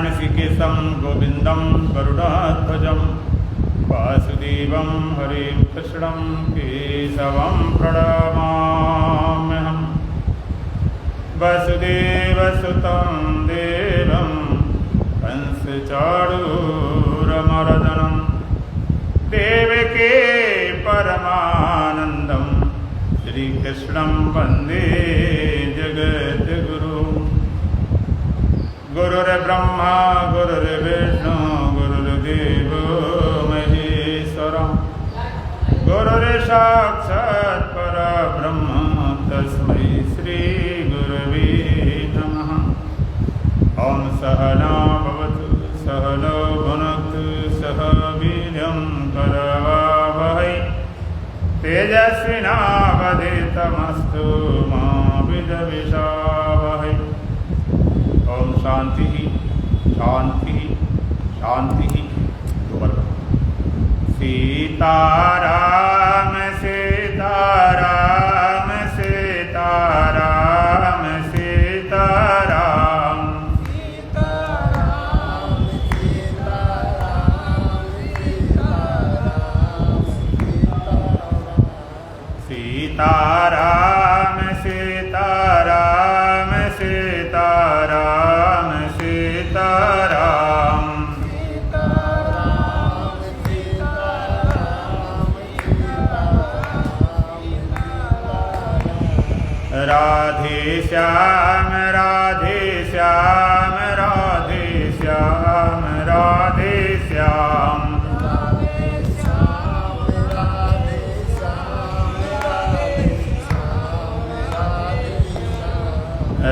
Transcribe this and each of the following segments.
ऋषिकेशं गोविन्दं गरुडाध्वजं वासुदेवं हरिं कृष्णं केशवं प्रणमाम्यहम्। वसुदेवसुतं देवं कंसचाणूरमर्दनं देवकी परमानन्दं श्रीकृष्णं वन्दे जगद्गुरुं। गुरुर्ब्रह्मा गुरुर्विष्णु गुरुर्देवो महेश्वरः गुरुर्साक्षात् परब्रह्म तस्मै श्रीगुरवे नमः। ॐ सहना भवतु सहनौ भुनक्तु सह वीर्यं करवावहै तेजस्विनावधीतमस्तु मा विद्विषावहै। ओम शांति शांति शांति। सीताराम सीताराम सीताराम सीताराम सीताराम सीताराम सीताराम सीताराम। राधे श्याम राधे श्याम राधे श्याम राधे श्याम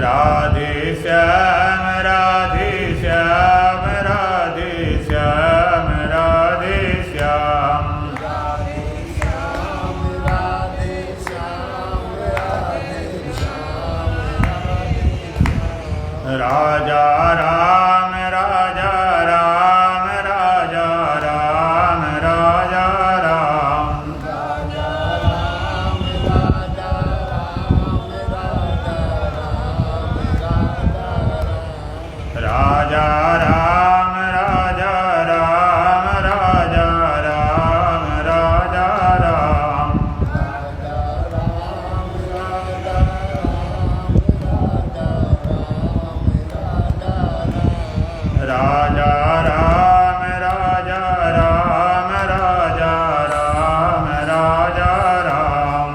राधे श्याम राधे श्याम राधे श्याम राधे श्याम। राजा राम राजा राम राजा राम राजा राम राजा राम राजा राम राजा राम राजा राम। राजा राम राजा राम राजा राम राजा राम।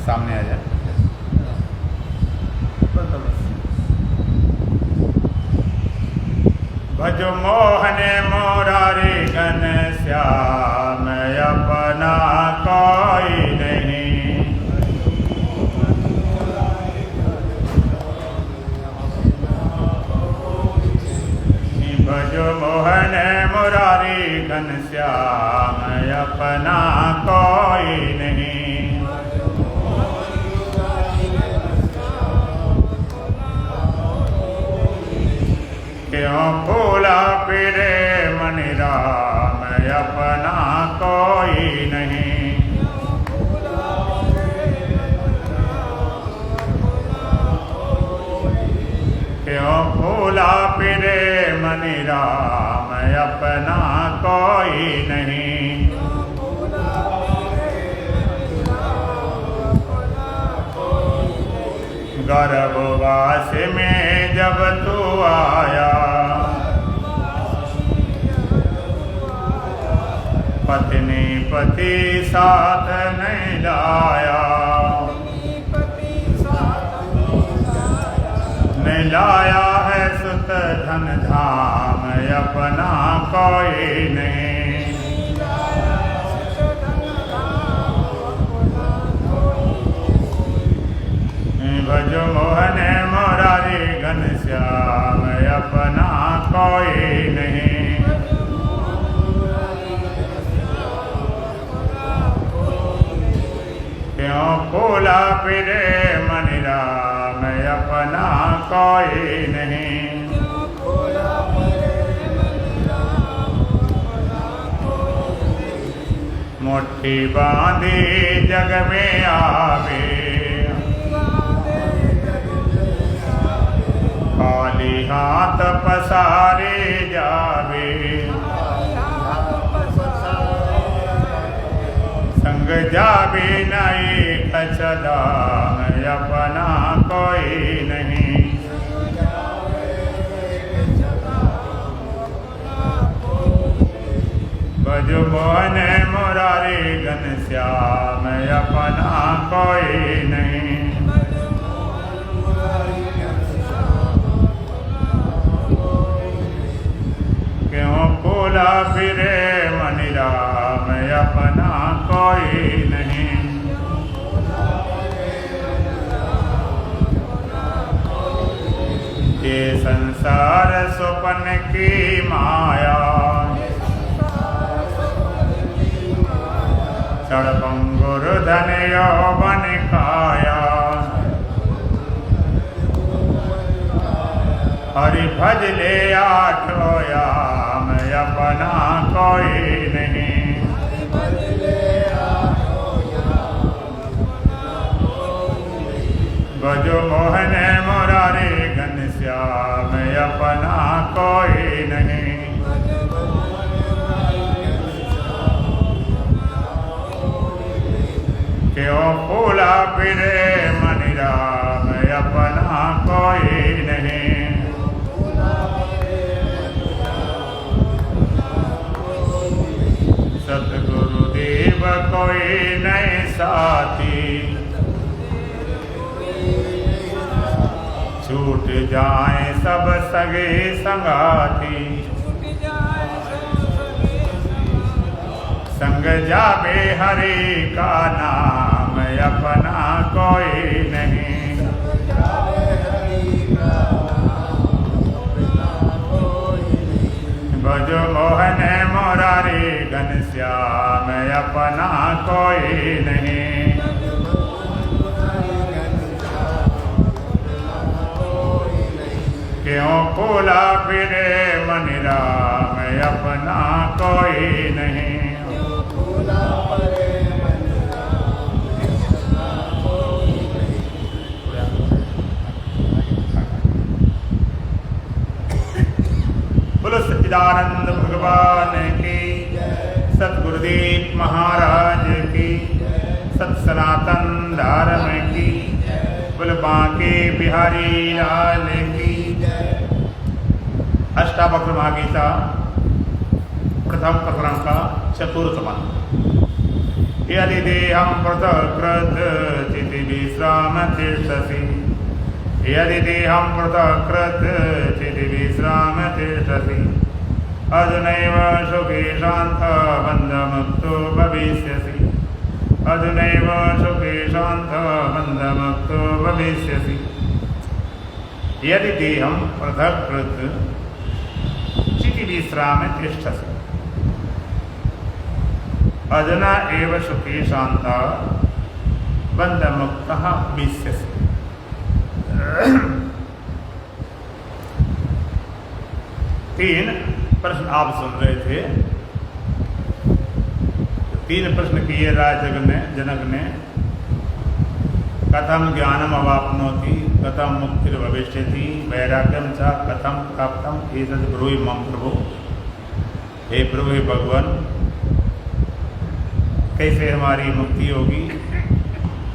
सामने आ जाए। भज मोहन मुरारी घनश्याम अपना कोई नहीं। भज मोहन मुरारी घनश्याम अपना कोई नहीं। क्यों फूला फिरे मनि राम अपना कोई नहीं। क्यों फूला फिरे मनि राम अपना कोई नहीं। गर्भवास में जब तू आया पत्नी पति साथ नहीं लाया। नहीं लाया है सुत धन धाम अपना कोई नहीं। भज मोहन मुरारी घनश्याम अपना कोई नहीं। क्यों फूला फिरे मनि राम अपना कोई नहीं। मुट्ठी बांधे जग में आवे, खाली हाथ पसारे जावे, संग जावे नहीं कछदा अपना कोई नहीं। भज मोहन मुरारी घनश्याम अपना कोई नहीं। क्यों बोला फिरे मनि राम अपना कोई नहीं। ये संसार स्वप्न की माया, सड़पंगुर धन यौवन काया। हरि भज ले आठो याम अपना कोई नहीं। भजो मोहन मुरारी घनश्याम अपना कोई नहीं। क्यों फूला फिरे मनि राम अपना कोई नहीं। सतगुरुदेव कोई नहीं साथी, छूट जाए सब सगे संगाती। संग जावे हरि का नाम अपना कोई नहीं। भज मोहन मुरारी घनश्याम अपना कोई नहीं। क्यों फूला फिरे मनि राम अपना कोई नहीं। बोलो सच्चिदानंद भगवान की, सतगुरुदेव महाराज की, सत सनातन धर्म की, बोलो बांके बिहारी लाल की। अष्टावक्र महागीता प्रथम प्रकरण का चतुर्थ मंत्र। यदि देहं पृथकृत चिति विश्राम तिष्ठसि, यदि देहं पृथकृत चिति विश्राम तिष्ठसि, अधुनैव सुखे शान्त बन्धमुक्तो भविष्यसि, अधुनैव सुखे शान्त बन्धमुक्तो भविष्यसि। यदि देहं पृथकृत चिति विश्राम तिष्ठसि, अधुना एव सुखे शान्ता बन्धमुक्तः भविष्यसि। तीन प्रश्न आप सुन रहे थे। तीन प्रश्न किए राजा जनक ने। कथम ज्ञानम अवाप्नोति, कथम मुक्तिर्भविष्यति, वैराग्यम च कथम प्राप्तम एतद् ब्रूहि मम प्रभु। हे प्रभु, हे भगवान, कैसे हमारी मुक्ति होगी,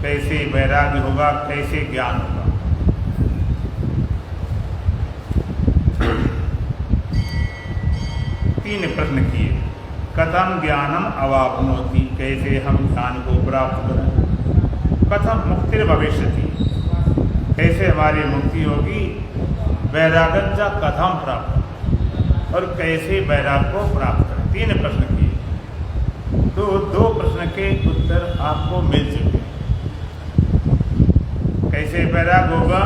कैसे वैराग्य होगा, कैसे ज्ञान होगा। तीन प्रश्न किए। कथम ज्ञानम अवाप्नोति, कैसे हम ज्ञान को प्राप्त करें। कथम मुक्तिर्भविष्यति, कैसे हमारी मुक्ति होगी। वैराग्यं च कथम प्राप्त, और कैसे वैराग्य को प्राप्त करें। तीन प्रश्न किए, तो दो प्रश्न के उत्तर आपको मिल चुके। कैसे वैराग्य होगा,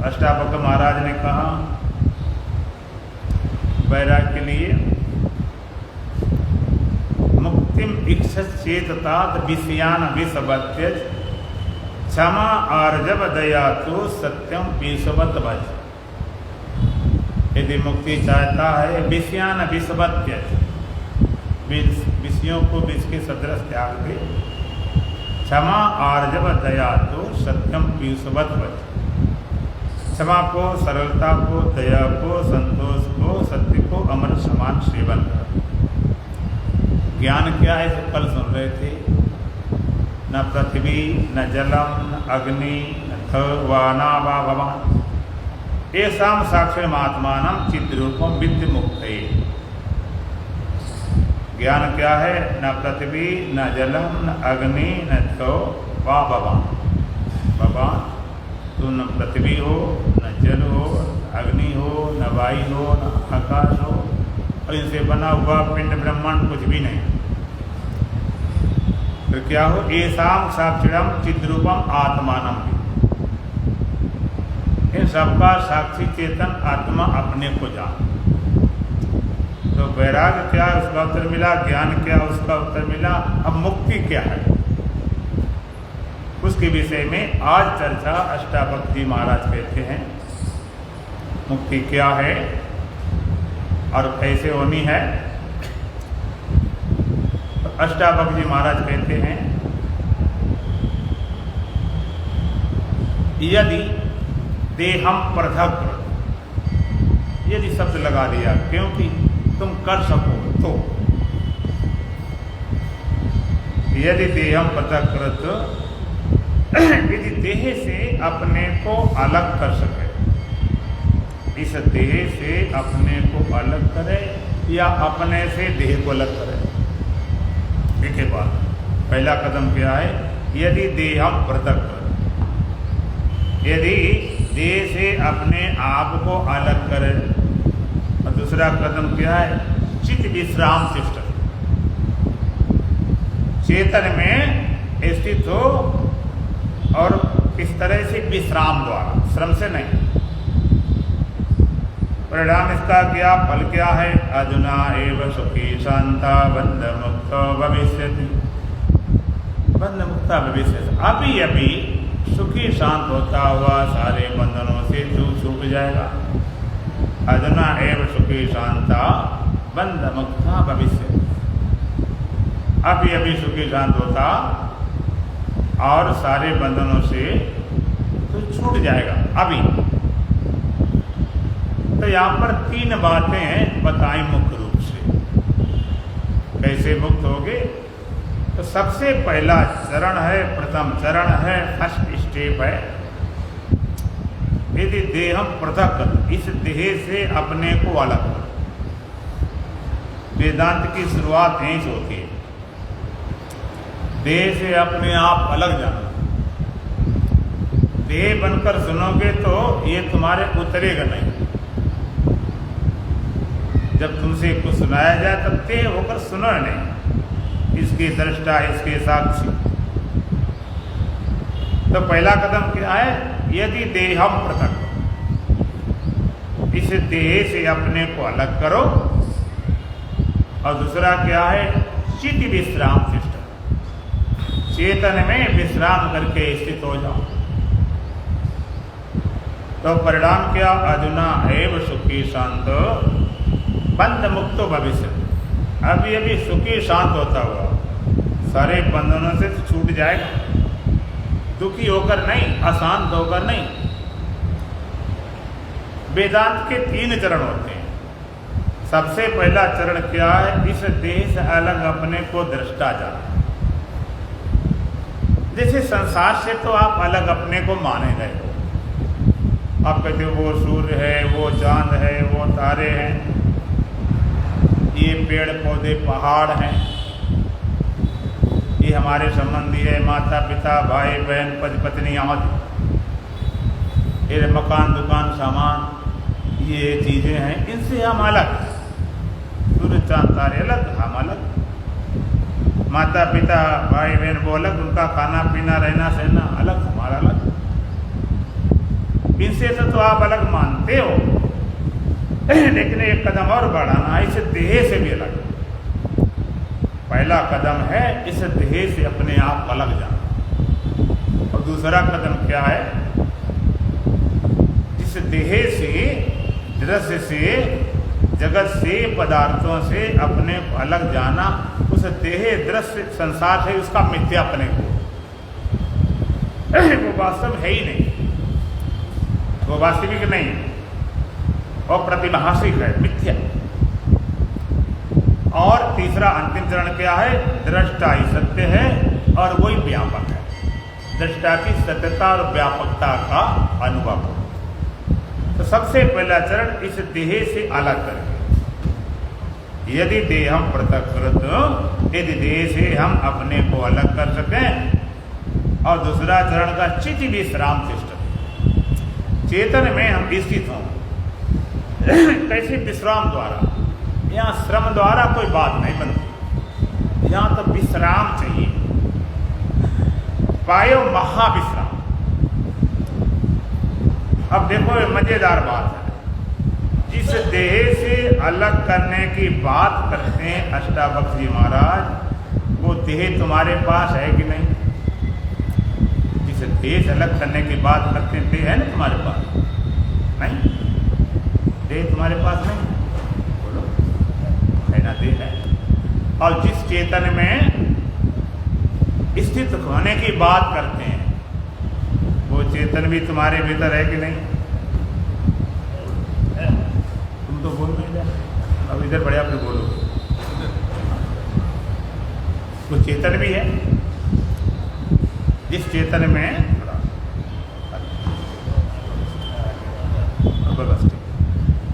अष्टावक्र महाराज ने कहा वैराग्य के लिए मुक्तिम इच्छत चेततात विषयान विषवत्यज, क्षमा आर्जव दया तो सत्यम विषवत भज। यदि मुक्ति चाहता है विषयान विषवत्यज, विषयों को विष के सदृश त्याग दे। क्षमा आर्जव दया तो सत्यम पीयूषवत वच। क्षमा को, सरलता को, दया को, संतोष को, सत्य को अमर समान सेवन कर। ज्ञान क्या है, जो कल सुन रहे थे, न पृथ्वी न जलम न अग्नि न थवाना वा भवान येषां साक्षरमात्मानं चिद्रूपम विद्य मुक्तये। ज्ञान क्या है, न पृथ्वी न जलम न अग्नि न थो वा भवान। भगवान तो न पृथ्वी हो, न जल हो, न अग्नि हो, न वायु हो, न आकाश हो, और इनसे बना हुआ पिंड ब्रह्मांड कुछ भी नहीं। तो क्या हो, येषां साक्षरम चिद्रूपम आत्मानम। इन सबका साक्षी चेतन आत्मा अपने को जान। तो वैराग्य क्या है, उसका उत्तर मिला। ज्ञान क्या, उसका उत्तर मिला। अब मुक्ति क्या है, उसके विषय में आज चर्चा। अष्टावक्र जी महाराज कहते हैं मुक्ति क्या है और कैसे होनी है। तो अष्टावक्र जी महाराज कहते हैं, यदि देहम पृथक, यदि शब्द लगा दिया क्योंकि तुम कर सको तो, यदि देहम पृथक कृत, यदि देह से अपने को अलग कर सके, इस देह से अपने को अलग करे या अपने से देह को अलग करे। एक बात, पहला कदम क्या है, यदि देहम पृथक कृत, यदि देह से अपने आप को अलग करे। और दूसरा कदम क्या है, चित्त विश्राम शिष्ट, चेतन में स्थित हो और किस तरह से, विश्राम द्वारा, श्रम से नहीं। परिणाम इसका क्या, फल क्या है, अधुना एव सुखी शांता बंध मुक्त भविष्यति। बंध मुक्ता भविष्यति, अभी अभी सुखी शांत होता हुआ सारे बंधनों से छूट जाएगा। अधुना एव सुखी शांता बंध मुक्ता भविष्यति, अभी अभी सुखी शांत होता और सारे बंधनों से तो छूट जाएगा अभी। तो यहाँ पर तीन बातें बताई मुख्य रूप से, कैसे मुक्त होगे। तो सबसे पहला चरण है, प्रथम चरण है, फर्स्ट स्टेप है, यदि देहम पृथक, इस देह से अपने को अलग करो। वेदांत की शुरुआत यहीं से होती है, देह से अपने आप अलग जाना। देह बनकर सुनोगे तो ये तुम्हारे उतरेगा नहीं। जब तुमसे कुछ सुनाया जाए तब देह होकर सुनो नहीं, इसकी दृष्टा, इसके साक्षी। तो पहला कदम क्या है, यदि देहम पृथक, इस देह से अपने को अलग करो। और दूसरा क्या है, चित्त विश्राम शिष्ट, चेतन में विश्राम करके स्थित हो जाओ। तो परिणाम क्या, अधुना एव सुखी शांत बंध मुक्तो भविष्य, अभी अभी सुखी शांत होता हुआ सारे बंधनों से छूट जाएगा। दुखी होकर नहीं, अशांत होकर नहीं। वेदांत के तीन चरण होते हैं। सबसे पहला चरण क्या है, इस देह से अलग अपने को दृष्टा जाना। जैसे संसार से तो आप अलग अपने को माने गए हो, आप कहते हो वो सूर्य है, वो चांद है, वो तारे हैं, ये पेड़ पौधे पहाड़ हैं, ये हमारे संबंधी है, माता पिता भाई बहन पति पत्नी आदि, ये मकान दुकान सामान, ये चीज़ें हैं, इनसे हम अलग। सूर्य चांद तारे अलग, हम अलग। माता पिता भाई बहन वो अलग, उनका खाना पीना रहना सहना अलग, हमारा अलग। इनसे तो आप अलग मानते हो, लेकिन एक कदम और बढ़ाना, इस देह से भी अलग। पहला कदम है इस देह से अपने आप अलग जाना। और दूसरा कदम क्या है, इस देह से, दृश्य से, जगत से, पदार्थों से अपने को अलग जाना। उस देह दृश्य संसार है उसका मिथ्यापन है, वो वास्तव है ही नहीं, वो वास्तविक नहीं और प्रतिभाषिक है, मिथ्या। और तीसरा अंतिम चरण क्या है? दृष्टा ही सत्य है और वही व्यापक है। दृष्टा की सत्यता और व्यापकता का अनुभव। तो सबसे पहला चरण इस देह से अलग करके, यदि देहम पृथक्कृत, यदि देह से हम अपने को अलग कर सकें। और दूसरा चरण का चित्त विश्राम तिष्ठ, चेतन में हम स्थित हों। कैसे? विश्राम द्वारा। यहाँ श्रम द्वारा कोई बात नहीं बनती, यहाँ तो विश्राम चाहिए। पायो महाविश्राम। अब देखो ये मजेदार बात है, जिस देह से अलग करने की बात करते हैं अष्टावक्र जी महाराज, वो देह तुम्हारे पास है कि नहीं? जिस देह से अलग करने की बात करते हैं, देह है ना तुम्हारे पास? नहीं, देह तुम्हारे पास नहीं, बोलो है ना? देह है। और जिस चेतन में स्थित होने की बात करते हैं, वो चेतन भी तुम्हारे भीतर है कि नहीं? तुम तो बोल नहीं रहे, अब इधर बढ़िया फिर बोलो। वो चेतन भी है, जिस चेतन में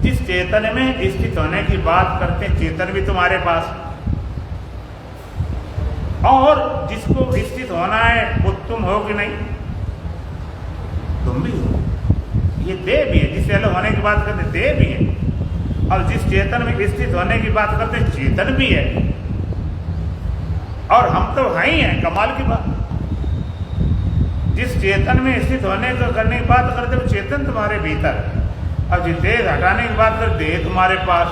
जिस चेतन में स्थित होने की बात करते हैं, चेतन भी तुम्हारे पास। और जिसको स्थित होना है वो तुम हो कि नहीं? तुम भी हो। ये देह भी है, जिससे अलग होने की बात करते हैं, देह भी है। और जिस चेतन में स्थित होने की बात करते हैं, चेतन भी है। और हम तो हैं ही हैं, कमाल की बात। जिस चेतन में स्थित होने को करने की बात करते हो, चेतन तुम्हारे भीतर है। और जिस देह हटाने की बात करते, देह तुम्हारे पास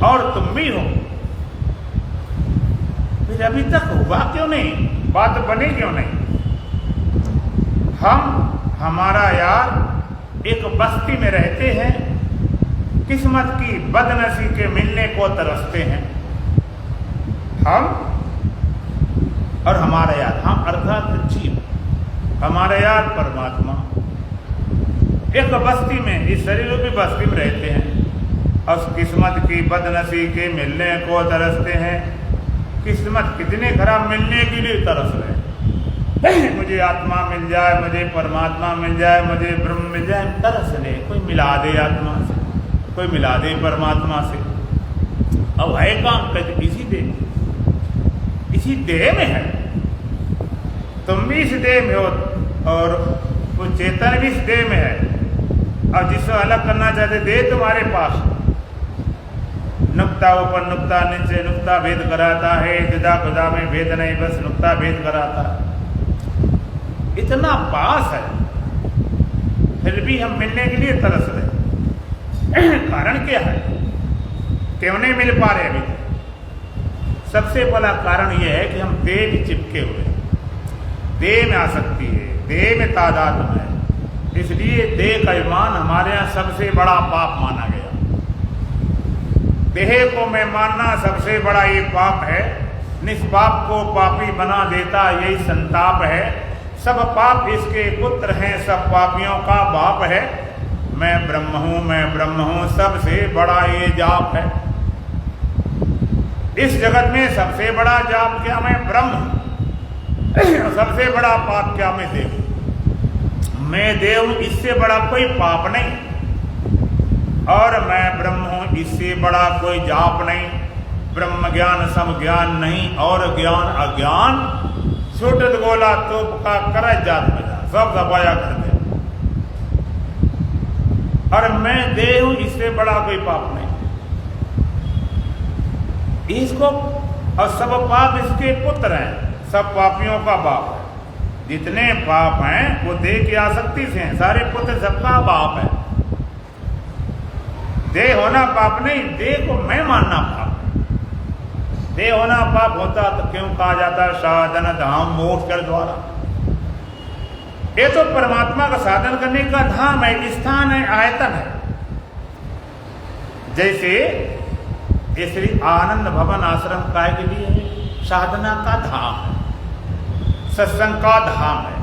और तुम भी हो। फिर अभी तक हुआ क्यों नहीं? बात बनी क्यों नहीं? हमारा यार एक बस्ती में रहते हैं, किस्मत की बदनसी के मिलने को तरसते हैं। हम और हमारा यार, हम अर्थात जीव, हमारा यार परमात्मा एक बस्ती में, इस शरीर रूपी बस्ती में रहते हैं और किस्मत की बदनसी के मिलने को तरसते हैं। किस्मत कितने खराब, मिलने के लिए तरस रहे। मुझे आत्मा मिल जाए, मुझे परमात्मा मिल जाए, मुझे ब्रह्म मिल जाए, तरस रहे। कोई मिला दे आत्मा से, कोई मिला दे परमात्मा से। अब है काम कहते इसी देह में है। तुम भी इस देह में हो और वो चेतन भी इस देह में है। और जिसको अलग करना चाहते, देह तुम्हारे पास। नुक्ता ऊपर नुक्ता नीचे, नुक्ता भेद कराता है, जुदा खुदा में भेद नहीं, बस नुक्ता भेद कराता। इतना पास है, फिर भी हम मिलने के लिए तरस रहे। कारण क्या है? क्यों नहीं मिल पा रहे अभी? सबसे बड़ा कारण यह है कि हम देह में चिपके हुए, देह में आसक्ति है, देह में तादात्म्य है। इसलिए देह का अभिमान हमारे यहाँ सबसे बड़ा पाप माना गया। देह को मैं मानना सबसे बड़ा ये पाप है। निष्पाप को पापी बना देता यही संताप है। सब पाप इसके पुत्र हैं, सब पापियों का बाप है। मैं ब्रह्म हूँ, मैं ब्रह्म हूँ, सबसे बड़ा ये जाप है। इस जगत में सबसे बड़ा जाप क्या? मैं ब्रह्म हूँ। सबसे बड़ा पाप क्या? मैं देव। मैं देव, इससे बड़ा कोई पाप नहीं। और मैं ब्रह्म हूँ, इससे बड़ा कोई जाप नहीं। ब्रह्म ज्ञान सम ज्ञान नहीं, और ज्ञान अज्ञान छूटत गोला तोप का कर जात बजा, सब दबाया कर दे। और मैं देह हूं, इससे बड़ा कोई पाप नहीं। इसको और सब पाप इसके पुत्र हैं, सब पापियों का बाप है। जितने पाप हैं वो देह की आसक्ति से हैं, सारे पुत्र सबका बाप है। देह होना पाप नहीं, देह को मैं मानना पाप। देह होना पाप होता तो क्यों कहा जाता साधन धाम मोक्ष कर द्वारा? ये तो परमात्मा का साधन करने का धाम है, स्थान है, आयतन है। जैसे इसलिए आनंद भवन आश्रम काय के लिए है? साधना का धाम है, सत्संग का धाम है,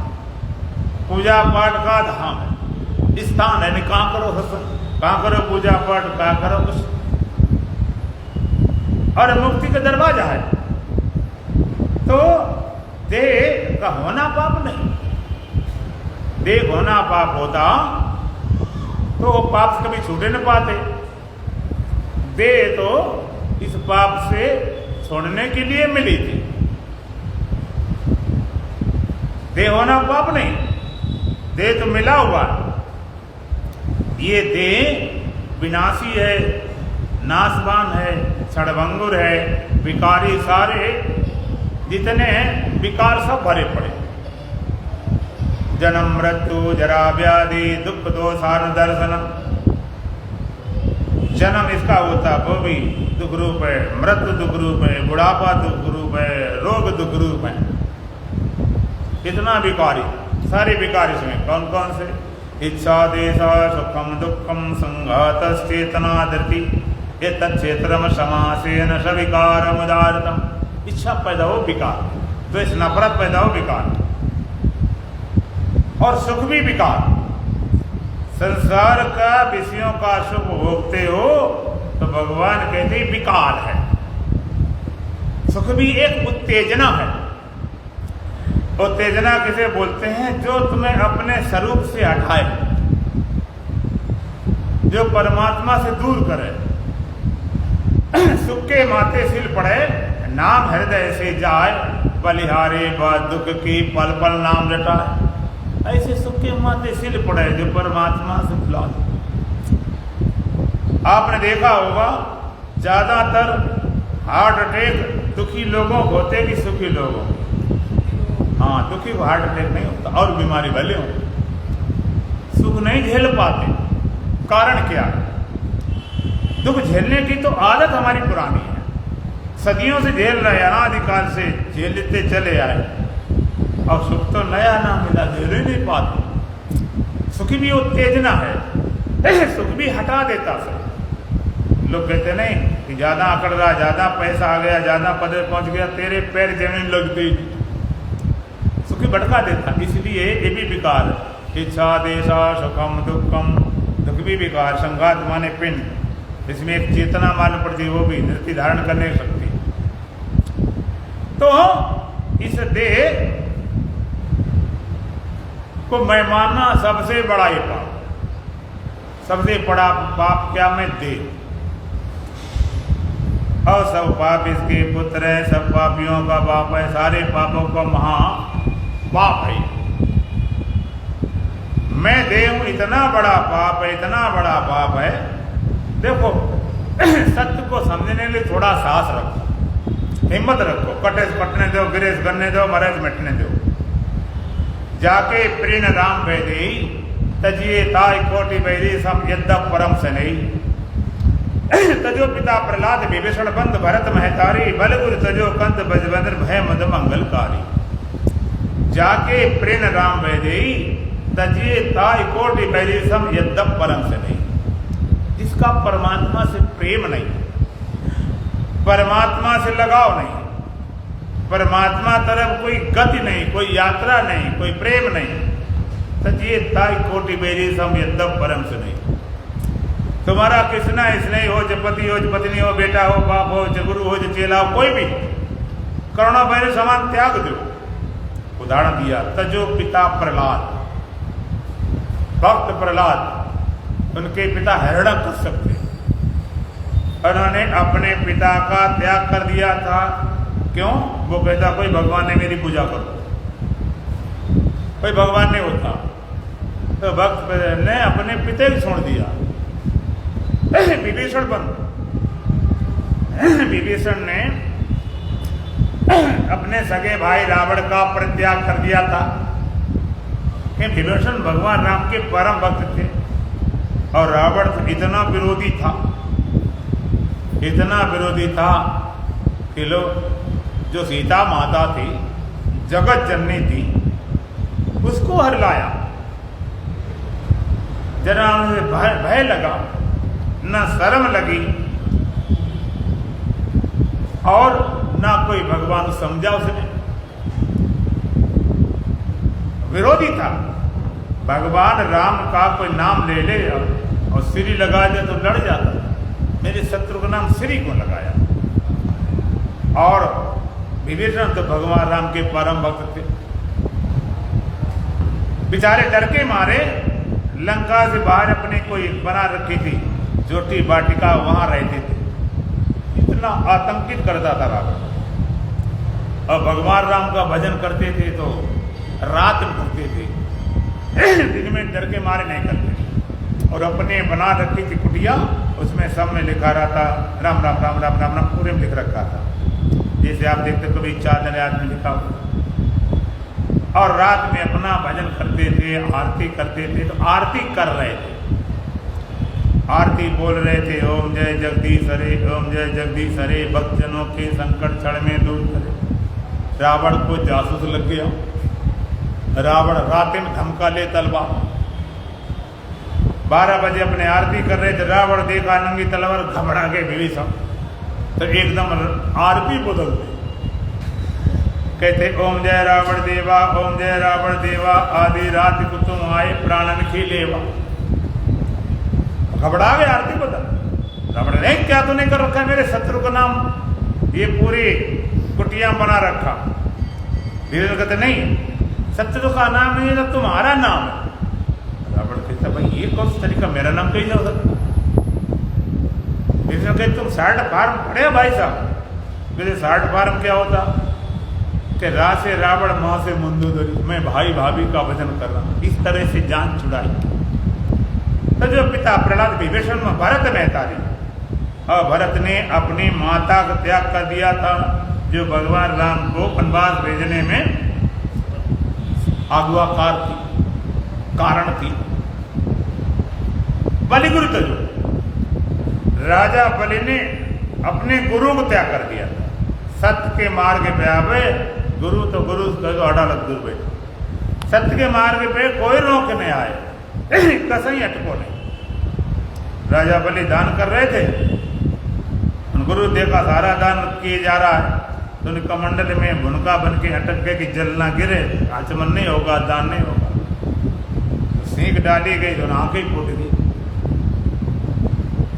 पूजा पाठ का धाम है, स्थान है। नहीं कहाँ करो सत्संग, कहाँ करो पूजा पाठ, कहाँ करो कुछ, और मुक्ति का दरवाजा है। तो देह का होना पाप नहीं, देह होना पाप होता तो वो पाप से कभी छूटे न पाते। देह तो इस पाप से छोड़ने के लिए मिली थी। देह होना पाप नहीं, देह तो मिला हुआ। ये देह विनाशी है, नाशवान है, क्षणभंगुर है, विकारी सारे जितने हैं विकार सब भरे पड़े। जन्म मृत्यु जरा व्याधि दुख दोषान दर्शनम। जन्म इसका होता वो भी दुख रूप है, मृत्यु दुख रूप है, बुढ़ापा दुख रूप है, रोग दुख रूप है। कितना विकारी, सारे विकार इसमें कौन कौन से? इच्छा देशा सुखम दुखम संघात चेतना धृति ये तत्क्षेत्रम समासेन सविकारम उदारतम। इच्छा पैदा हो विकार, द्वेष नफरत पैदा हो विकार, और सुख भी विकार। संसार का विषयों का सुख भोगते हो तो भगवान कहते विकार है। सुख भी एक उत्तेजना है। उत्तेजना किसे बोलते हैं? जो तुम्हें अपने स्वरूप से हटाए, जो परमात्मा से दूर करे। सुख के माथे सिल पड़े, नाम हृदय से जाए, बलिहारे बाद दुख की पल पल नाम रटाए। ऐसे सुख के माथे सिल पड़े जो परमात्मा से भुला दे। आपने देखा होगा ज्यादातर हार्ट अटैक दुखी लोगों को होते कि सुखी लोगों को? हाँ, दुखी को हार्ट अटैक नहीं होता, और बीमारी भले हो, सुख नहीं झेल पाते। कारण क्या? दुख झेलने की तो आदत हमारी पुरानी है, सदियों से झेल रहे, अनादिकाल से झेलते चले आए, और सुख तो नया ना मिला, झेल ही नहीं पाते। सुख भी उत्तेजना है, सुख भी हटा देता सब। लोग कहते नहीं कि ज्यादा अकड़ रहा, ज्यादा पैसा आ गया, ज्यादा पद पहुंच गया, तेरे पैर जमीन लगते ही सुखी भटका देता। इसलिए ये भी विकार, इच्छा देशा सुखम दुखम, दुख भी विकार। संघात माने पिंड, इसमें एक चेतना मालूम पड़ती, वो भी नृत्य धारण करने की शक्ति। तो इस देह को मैं मानना सबसे बड़ा ये पाप, सबसे बड़ा पाप क्या? मैं देह। और सब पाप इसके पुत्र है, सब पापियों का बाप है, सारे पापों का महा पाप है। मैं देह हूं, इतना बड़ा पाप है, इतना बड़ा पाप है। देखो सत्य को समझने के लिए थोड़ा साहस रखो, हिम्मत रखो। कटे कटने दो, गिरे गन्ने दो, मरे मिटने दो। जाके प्रीण राम वैदे तजिए ताय कोटि वैदे सम यद्यप परम से नहीं। तजो पिता प्रहलाद विभीषण बंद भरत महतारी, बलगुर तजो कंत बजबंदर भय मद मंगलकारी। जाके प्रेण राम वैदे तजिए ताय कोटि वैदे सम यद्यप परम से नहीं। जिसका परमात्मा से प्रेम नहीं, परमात्मा से लगाव नहीं, परमात्मा तरफ कोई गति नहीं, कोई यात्रा नहीं, कोई प्रेम नहीं, तजिए ताय कोटि वैदे सम यद्यप परम से नहीं। तुम्हारा कृष्णा स्नेह हो, ज पति हो, ज पत्नी हो, बेटा हो, बाप हो, ज गुरु हो, ज चेला हो, कोई भी करुणा भैरव समान त्याग दो। उदाहरण दिया, तजो पिता प्रहलाद, भक्त प्रहलाद, उनके पिता हिरण्यकश्यप थे, उन्होंने अपने पिता का त्याग कर दिया था। क्यों? वो कहता कोई भगवान ने मेरी पूजा करो, कोई भगवान नहीं होता। तो भक्त ने अपने पिता को छोड़ दिया। विभीषण विभीषण ने अपने सगे भाई रावण का परित्याग कर दिया था। विभीषण भगवान राम के परम भक्त थे, और रावण इतना विरोधी था, इतना विरोधी था कि लोग, जो सीता माता थी, जगत जननी थी, उसको हरलाया। जरा उन्हें भय लगा, न शर्म लगी, और ना कोई भगवान समझा उसने, विरोधी था। भगवान राम का कोई नाम ले ले और श्री लगा दे तो लड़ जाता। मेरे शत्रु का नाम श्री को लगाया। और विभीषण तो भगवान राम के परम भक्त थे, बेचारे डर के मारे लंका से बाहर अपने कोई बना रखी थी जोटी वाटिका, वहां रहते थे। इतना आतंकित करता था रावण। और भगवान राम का भजन करते थे तो रात में करते थे, दिन में डर के मारे नहीं करते। और अपने बना रखी थी कुटिया, उसमें सब में लिखा रहा था राम राम राम राम राम राम, पूरे में लिख रखा था। जैसे आप देखते कभी 4 दिन रात में लिखा हुआ। और रात में अपना भजन करते थे, आरती करते थे। तो आरती कर रहे थे, आरती बोल रहे थे, ओम जय जगदीश हरे, ओम जय जगदीश हरे, भक्तजनों के संकट क्षण में दूर करे। रावण को जासूस लग गया। रावण रात में धमका ले तलवार। 12 बजे अपने आरती कर रहे थे, रावण देखा नंगी तलवार, घबरा के विभीषण तो एकदम आरती बदल गई। कहते ओम जय रावण देवा, ओम जय रावण देवा, आधी रात को तुम आए प्राणन की लेवा। घबरा गए, आरती बदल। रावण ने क्या तूने कर रखा है मेरे शत्रु का नाम, ये पूरी कुटिया बना रखा। विभीषण कहते नहीं, शत्रु का नाम नहीं है, तो तुम्हारा नाम है। रावण कहता भाई ये कौन सा तरीका, मेरा नाम कहीं जा सकता। विभीषण कहते तुम साल्ट फार्म पढ़े हो भाई साहब। मेरे साल्ट फार्म क्या होता कि रा से रावण मां से मंदोदरी, मैं भाई भाभी का वजन कर रहा हूं। इस तरह से जान छुड़ाई। तो जो पिता प्रहलाद विभीषण में भरत मेहता ने, और भरत ने अपनी माता का त्याग कर दिया था, जो भगवान राम को वनवास भेजने में अगुवाकार थी, कारण थी। बलिगुरु तो जो राजा बलि ने अपने गुरु को त्याग कर दिया था। सत्य के मार्ग पे आवे गुरु तो गुरु अडालत गुरु बैठे। सत्य के मार्ग पे कोई रोक नहीं आए, कसई अटको नहीं। राजा बलि दान कर रहे थे, गुरु देखा सारा दान किए जा रहा है, तो उनका मंडल में भुनका बन के अटक गए कि जल ना गिरे, आचमन नहीं होगा, दान नहीं होगा। सीख डाली गई तो आंखें फूट गई।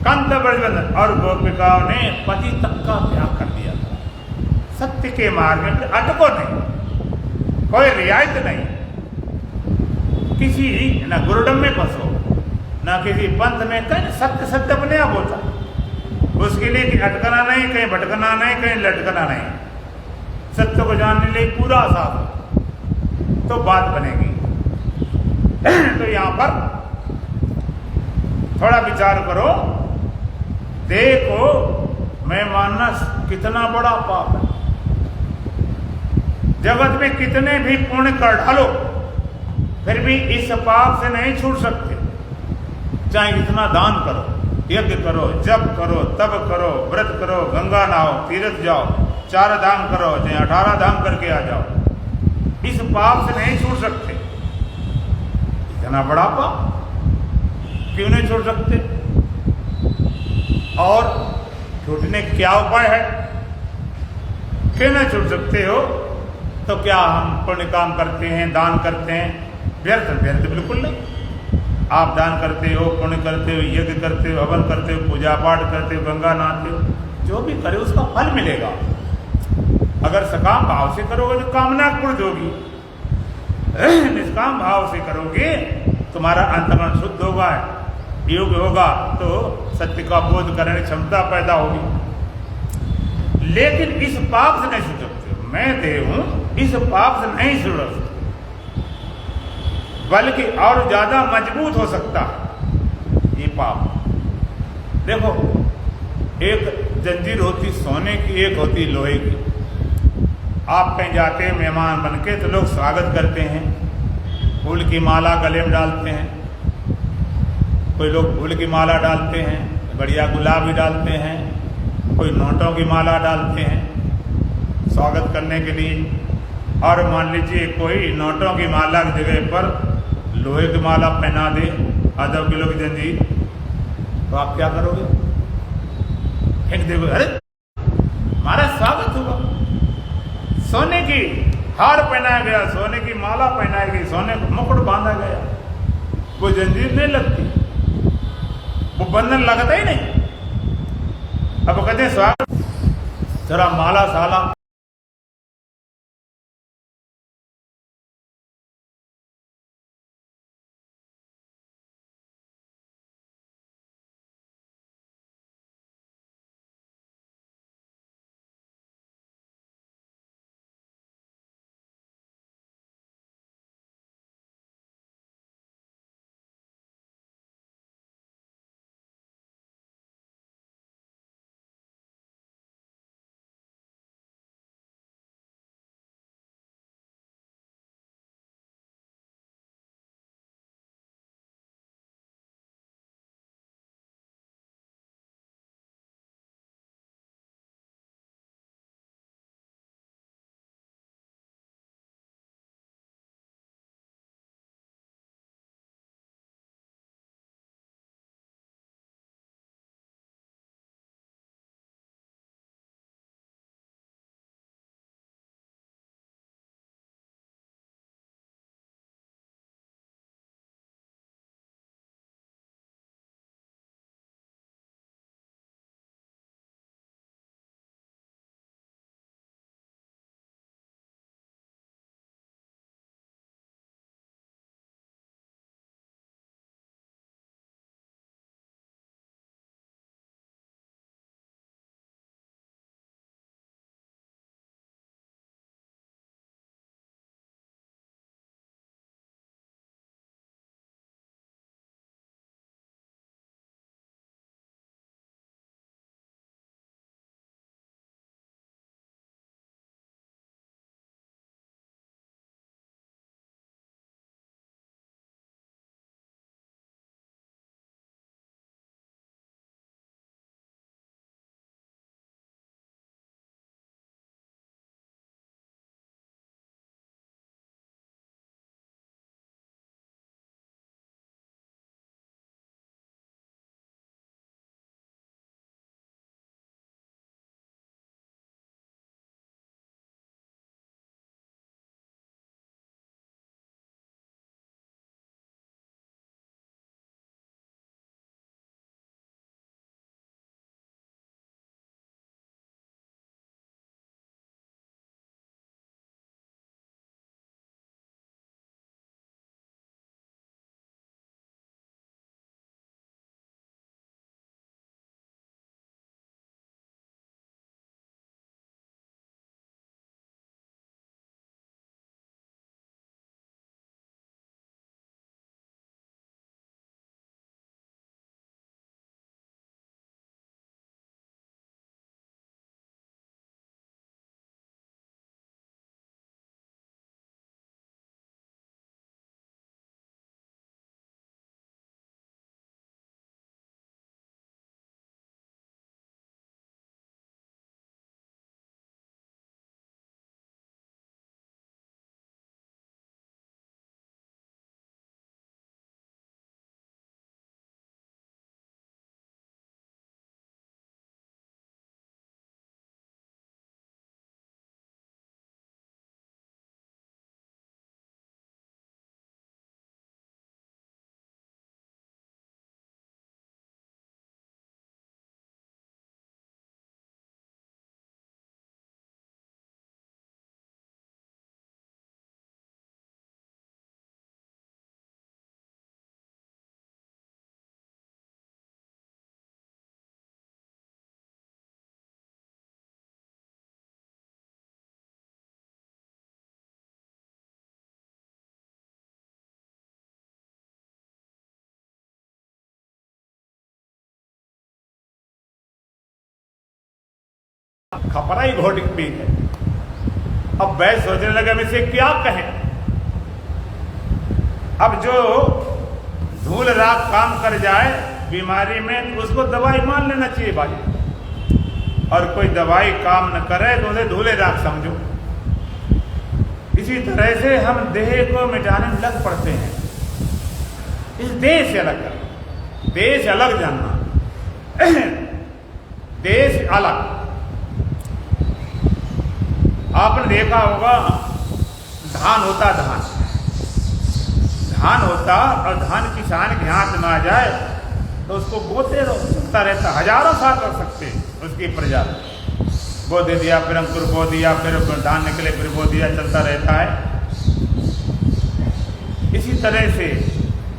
कंत ब्रजबंधन और गोपिकाओं ने पति तक का त्याग कर दिया था। सत्य के मार्ग में अटको नहीं, कोई रियायत नहीं। किसी न गुरुडम में फंसो, न किसी पंथ में, कहीं सत्य सत्य अपने आप होता। उसके लिए अटकना नहीं, कहीं भटकना नहीं, कहीं लटकना नहीं। सत्य को जानने लिए पूरा साथ तो बात बनेगी। तो यहां पर थोड़ा विचार करो, देखो मैं मानना कितना बड़ा पाप है। जगत में कितने भी पुण्य कर डालो, फिर भी इस पाप से नहीं छूट सकते। चाहे कितना दान करो, यज्ञ करो, जप करो, तप करो, व्रत करो, गंगा नहाओ, तीर्थ जाओ, 4 धाम करो, चाहे 18 धाम करके आ जाओ, इस पाप से नहीं छूट सकते। इतना बड़ा पाप क्यों नहीं छोड़ सकते? और छूटने क्या उपाय है? क्यों नहीं छूट सकते हो? तो क्या हम पुण्य काम करते हैं, दान करते हैं, व्यर्थ व्यर्थ बिल्कुल नहीं। आप दान करते हो, पुण्य करते हो, यज्ञ करते हो, हवन करते हो, पूजा पाठ करते हो, गंगा नहाते हो, जो भी करे उसका फल मिलेगा। अगर सकाम भाव से करोगे तो कामना पूर्ण होगी, निष्काम भाव से करोगे तुम्हारा अंतःकरण शुद्ध होगा, योग होगा, तो सत्य का बोध करने की क्षमता पैदा होगी। लेकिन इस पाप से नहीं छूट सकते। मैं देव हूं, इस पाप से नहीं छूट सकते, बल्कि और ज्यादा मजबूत हो सकता है ये पाप। देखो, एक जंजीर होती सोने की, एक होती लोहे की। आप कहीं जाते हैं मेहमान बन के, तो लोग स्वागत करते हैं, फूल की माला गले में डालते हैं। कोई लोग फूल की माला डालते हैं, बढ़िया गुलाब भी डालते हैं, कोई नोटों की माला डालते हैं स्वागत करने के लिए। और मान लीजिए कोई नोटों की माला की जगह पर लोहे की माला पहना दे, आधा किलो की जंजीर, तो आप क्या करोगे? फेंक दोगे, अरे हमारा स्वागत हुआ। सोने की हार पहनाया गया, सोने की माला पहनाई गई, सोने का मुकुट बांधा गया। वो जंजीर नहीं लगती, वो बंधन लगता ही नहीं। अब वो कहते हैं स्वागत, जरा माला साला खपरा ही घोटिक भी है। अब वह सोचने लगा हम इसे क्या कहें। अब जो धूल राख काम कर जाए बीमारी में तो उसको दवाई मान लेना चाहिए भाई, और कोई दवाई काम न करे तो उसे धूले राख समझो। इसी तरह से हम देह को मिटाने में लग पड़ते हैं। इस देह से अलग करना, देश अलग जानना, देश अलग। आपने देखा होगा धान होता, धान होता और धान किसान के हाथ में आ जाए तो उसको बोते रहो, चलता रहता, हजारों साल रख सकते उसकी प्रजाति। बो दे दिया, फिर अंकुर बो दिया, फिर धान निकले, फिर बो दिया, चलता रहता है। इसी तरह से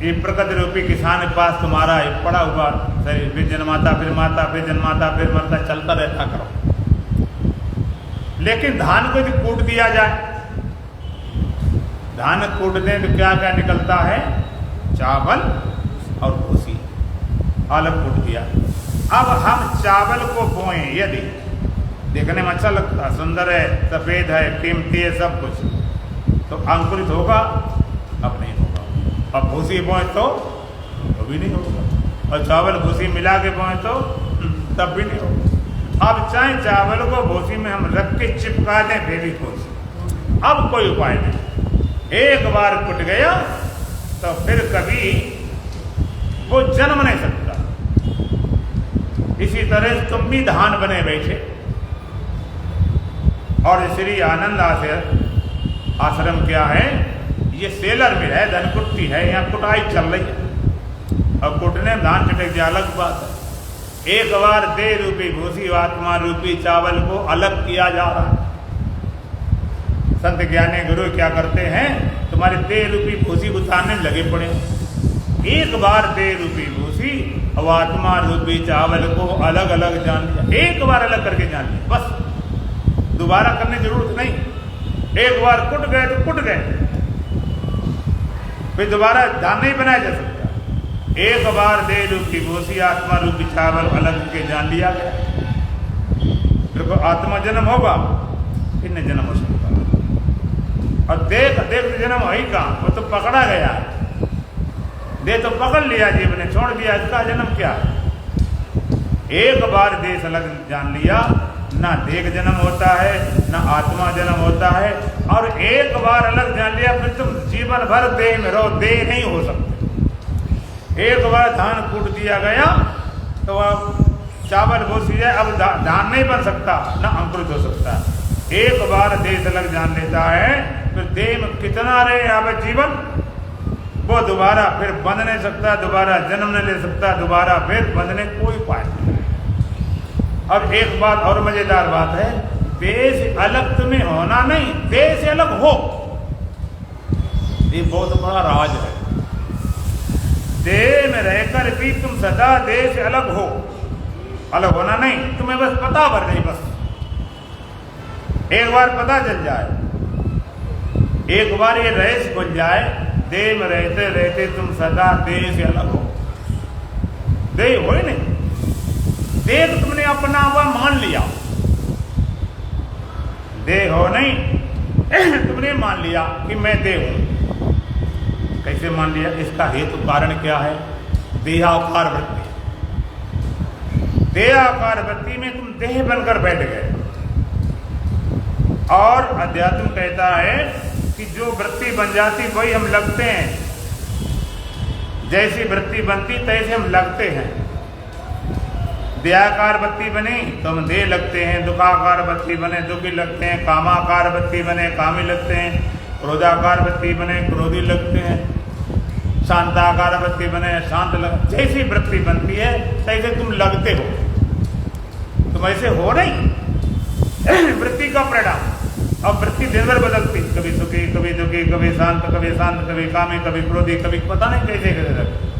ये प्रकृति रूपी किसान के पास तुम्हारा पड़ा हुआ शरीर, फिर जन्माता, फिर माता, फिर जन्माता, फिर मरता, चलता रहता करो। लेकिन धान को यदि कूट दिया जाए, धान कूट दें तो क्या क्या निकलता है? चावल और भूसी, अलग कूट दिया। अब हम चावल को बोएं, यदि देखने में अच्छा लगता, सुंदर है, सफेद है, कीमती है, सब कुछ, तो अंकुरित होगा? अब नहीं होगा। अब भूसी बोए तो भी नहीं होगा, और चावल भूसी मिला के बोए तो तब भी नहीं होगा। अब चाहे चावल को भूसी में हम रख के चिपका दें फेविकोल, अब कोई उपाय नहीं। एक बार कुट गया तो फिर कभी वो जन्म नहीं सकता। इसी तरह तुम भी धान बने बैठे, और श्री आनंद आश्रम क्या है? ये सेलर में है, धनकुट्टी है, यहाँ कुटाई चल रही है, और कुटने में धान चटक जाए अलग बात है। एक बार देह रूपी भूसी आत्मा रूपी चावल को अलग किया जा रहा है। संत ज्ञानी गुरु क्या करते हैं? तुम्हारे देह रूपी भूसी उतारने में लगे पड़े। एक बार देह रूपी भूसी और आत्मा रूपी चावल को अलग अलग जान लिया, एक बार अलग करके जान लिया, बस दोबारा करने की जरूरत नहीं। एक बार कुट गए तो कुट गए, फिर दोबारा धान नहीं बनाया जा सकता। एक बार देह रूपी भूसी आत्मा रूपी चावल अलग के जान लिया गया, फिर को आत्मा जन्म होगा, फिर न जन्म हो सकता। और देख देख जन्म हो ही कहाँ, वो तो पकड़ा गया, देह तो पकड़ लिया, जीव ने छोड़ दिया, इसका जन्म क्या है? एक बार देह अलग जान लिया, ना देह जन्म होता है, ना आत्मा जन्म होता है, और एक बार अलग जान लिया फिर तुम जीवन भर देह में रहो, देह नहीं हो सकते। एक बार धान कूट दिया गया तो अब चावल भूसी जाए, अब धान नहीं बन सकता, ना अंकुरित हो सकता। एक बार देह अलग जान लेता है, फिर देह में कितना रहे अब जीवन, वो दोबारा फिर बंध नहीं सकता, दोबारा जन्म नहीं ले सकता, दोबारा फिर बंधने कोई उपाय नहीं। और एक बात और मजेदार बात है, देह से अलग तुम्हें होना नहीं, देह से अलग हो, ये बहुत बड़ा राज है। देह में रहकर भी तुम सदा देह से अलग हो, अलग होना नहीं, तुम्हें बस पता भर नहीं, बस एक बार पता चल जाए, एक बार ये रहस्य खुल जाए, देह में रहते रहते तुम सदा देह से अलग हो। देह हो ही नहीं, देह तो तुमने अपना हुआ मान लिया, देह हो नहीं, तुमने मान लिया कि मैं देह हूं। कैसे मान लिया? इसका हेतु कारण क्या है? देहाकार वृत्ति। देहाकार वृत्ति में तुम देह बनकर बैठ गए। और अध्यात्म कहता है कि जो वृत्ति बन जाती वही हम लगते हैं, जैसी वृत्ति बनती तैसे हम लगते हैं। देहाकार वृत्ति बनी तो हम देह लगते हैं, दुखाकार वृत्ति बने दुखी लगते हैं, कामाकार वृत्ति बने कामी लगते हैं, क्रोधाकार वृत्ति बने क्रोधी लगते हैं, शांताकार वृत्ति बने शांत लग। जैसी वृत्ति बनती है तैसे तुम लगते हो, तुम ऐसे हो नहीं। वृत्ति का परिणाम। अब वृत्ति दिन भर बदलती, कभी सुखी कभी दुखी, कभी शांत कभी कामी, कभी क्रोधी, कभी पता नहीं कैसे कैसे लगती।